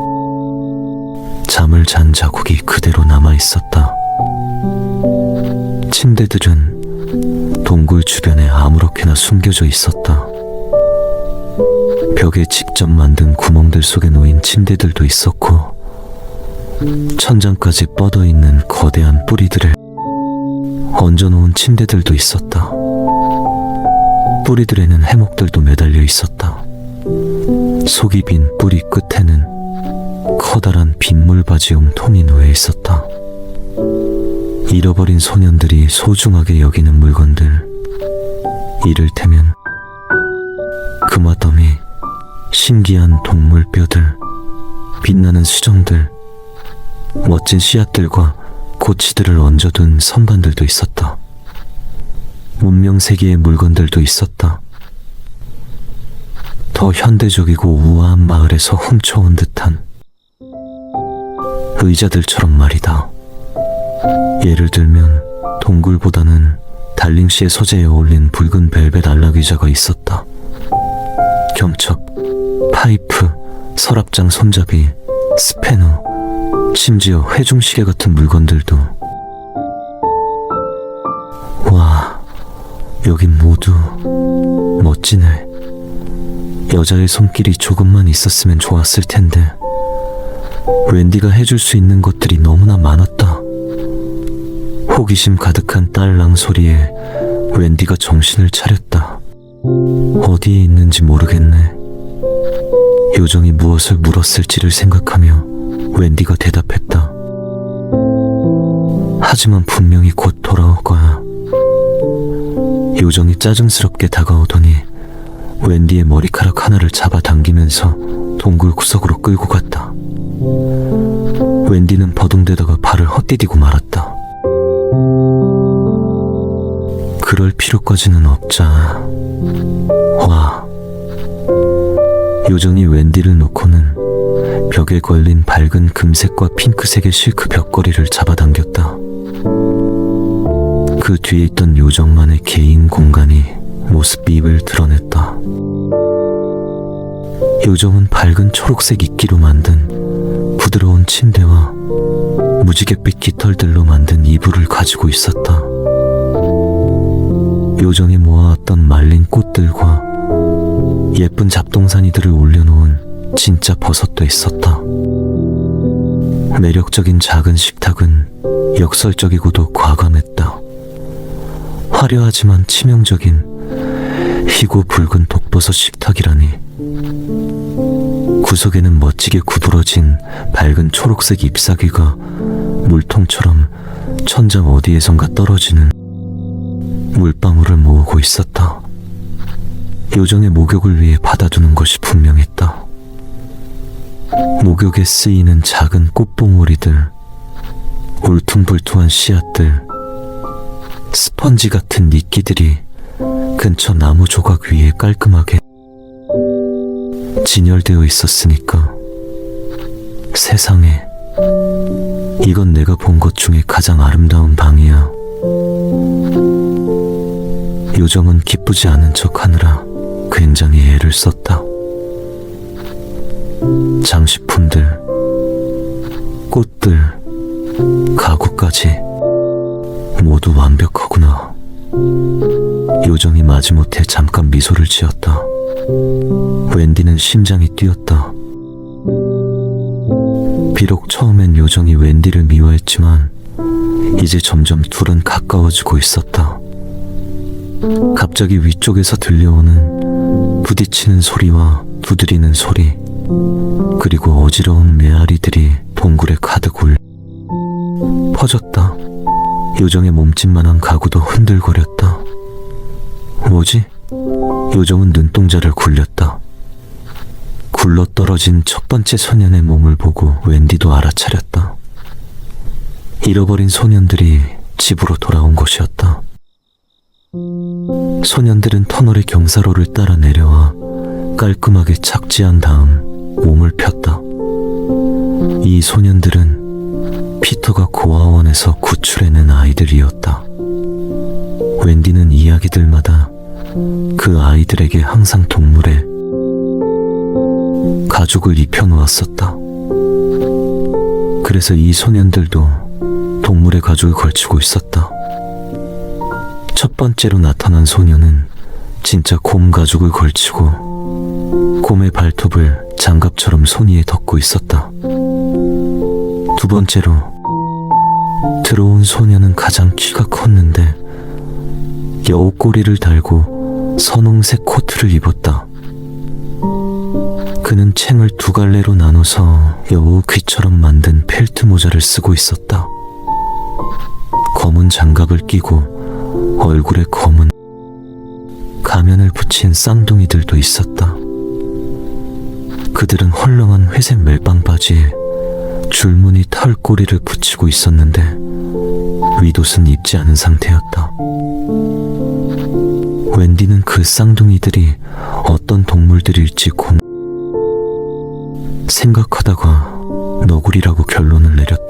잠을 잔 자국이 그대로 남아 있었다. 침대들은 동굴 주변에 아무렇게나 숨겨져 있었다. 벽에 직접 만든 구멍들 속에 놓인 침대들도 있었고 천장까지 뻗어있는 거대한 뿌리들을 얹어놓은 침대들도 있었다. 뿌리들에는 해목들도 매달려 있었다. 속이 빈 뿌리 끝에는 커다란 빗물바지용 통이 놓여 있었다. 잃어버린 소년들이 소중하게 여기는 물건들, 이를테면 금화더미, 신기한 동물뼈들, 빛나는 수정들, 멋진 씨앗들과 고치들을 얹어둔 선반들도 있었다. 문명세계의 물건들도 있었다. 더 현대적이고 우아한 마을에서 훔쳐온 듯한 의자들처럼 말이다. 예를 들면 동굴보다는 달링시의 소재에 어울린 붉은 벨벳 안락의자가 있었다. 경첩, 파이프, 서랍장 손잡이, 스패너, 심지어 회중시계 같은 물건들도. 와, 여긴 모두 멋지네. 여자의 손길이 조금만 있었으면 좋았을 텐데 웬디가 해줄 수 있는 것들이 너무나 많았다. 호기심 가득한 딸랑 소리에 웬디가 정신을 차렸다. 어디에 있는지 모르겠네. 요정이 무엇을 물었을지를 생각하며 웬디가 대답했다. 하지만 분명히 곧 돌아올 거야. 요정이 짜증스럽게 다가오더니 웬디의 머리카락 하나를 잡아당기면서 동굴 구석으로 끌고 갔다. 웬디는 버둥대다가 발을 헛디디고 말았다. 그럴 필요까지는 없자. 와. 요정이 웬디를 놓고는 벽에 걸린 밝은 금색과 핑크색의 실크 벽걸이를 잡아당겼다. 그 뒤에 있던 요정만의 개인 공간이 모습입을 드러냈다. 요정은 밝은 초록색 이끼로 만든 부드러운 침대와 무지갯빛 깃털들로 만든 이불을 가지고 있었다. 요정이 모아왔던 말린 꽃들과 예쁜 잡동사니들을 올려놓은 진짜 버섯도 있었다. 매력적인 작은 식탁은 역설적이고도 과감했다. 화려하지만 치명적인 희고 붉은 독버섯 식탁이라니. 구석에는 멋지게 구부러진 밝은 초록색 잎사귀가 물통처럼 천장 어디에선가 떨어지는 물방울을 모으고 있었다. 요정의 목욕을 위해 받아두는 것이 분명했다. 목욕에 쓰이는 작은 꽃봉오리들, 울퉁불퉁한 씨앗들, 스펀지 같은 이끼들이 근처 나무 조각 위에 깔끔하게 진열되어 있었으니까. 세상에, 이건 내가 본 것 중에 가장 아름다운 방이야. 요정은 기쁘지 않은 척 하느라 굉장히 애를 썼다. 장식품들, 꽃들, 가구까지 모두 완벽하구나. 요정이 마지못해 잠깐 미소를 지었다. 웬디는 심장이 뛰었다. 비록 처음엔 요정이 웬디를 미워했지만 이제 점점 둘은 가까워지고 있었다. 갑자기 위쪽에서 들려오는 부딪히는 소리와 두드리는 소리, 그리고 어지러운 메아리들이 동굴에 가득 퍼졌다. 요정의 몸집만한 가구도 흔들거렸다. 뭐지? 요정은 눈동자를 굴렸다. 굴러떨어진 첫 번째 소년의 몸을 보고 웬디도 알아차렸다. 잃어버린 소년들이 집으로 돌아온 것이었다. 소년들은 터널의 경사로를 따라 내려와 깔끔하게 착지한 다음 몸을 폈다. 이 소년들은 피터가 고아원에서 구출해낸 아이들이었다. 웬디는 이야기들마다 그 아이들에게 항상 동물의 가죽을 입혀놓았었다. 그래서 이 소년들도 동물의 가죽을 걸치고 있었다. 첫 번째로 나타난 소녀는 진짜 곰 가죽을 걸치고 곰의 발톱을 장갑처럼 손이에 덮고 있었다. 두 번째로 들어온 소녀는 가장 키가 컸는데 여우꼬리를 달고 선홍색 코트를 입었다. 그는 챙을 두 갈래로 나눠서 여우 귀처럼 만든 펠트 모자를 쓰고 있었다. 검은 장갑을 끼고 얼굴에 검은 가면을 붙인 쌍둥이들도 있었다. 그들은 헐렁한 회색 멜빵 바지에 줄무늬 털꼬리를 붙이고 있었는데 윗옷은 입지 않은 상태였다. 웬디는 그 쌍둥이들이 어떤 동물들일지 생각하다가 너구리라고 결론을 내렸다.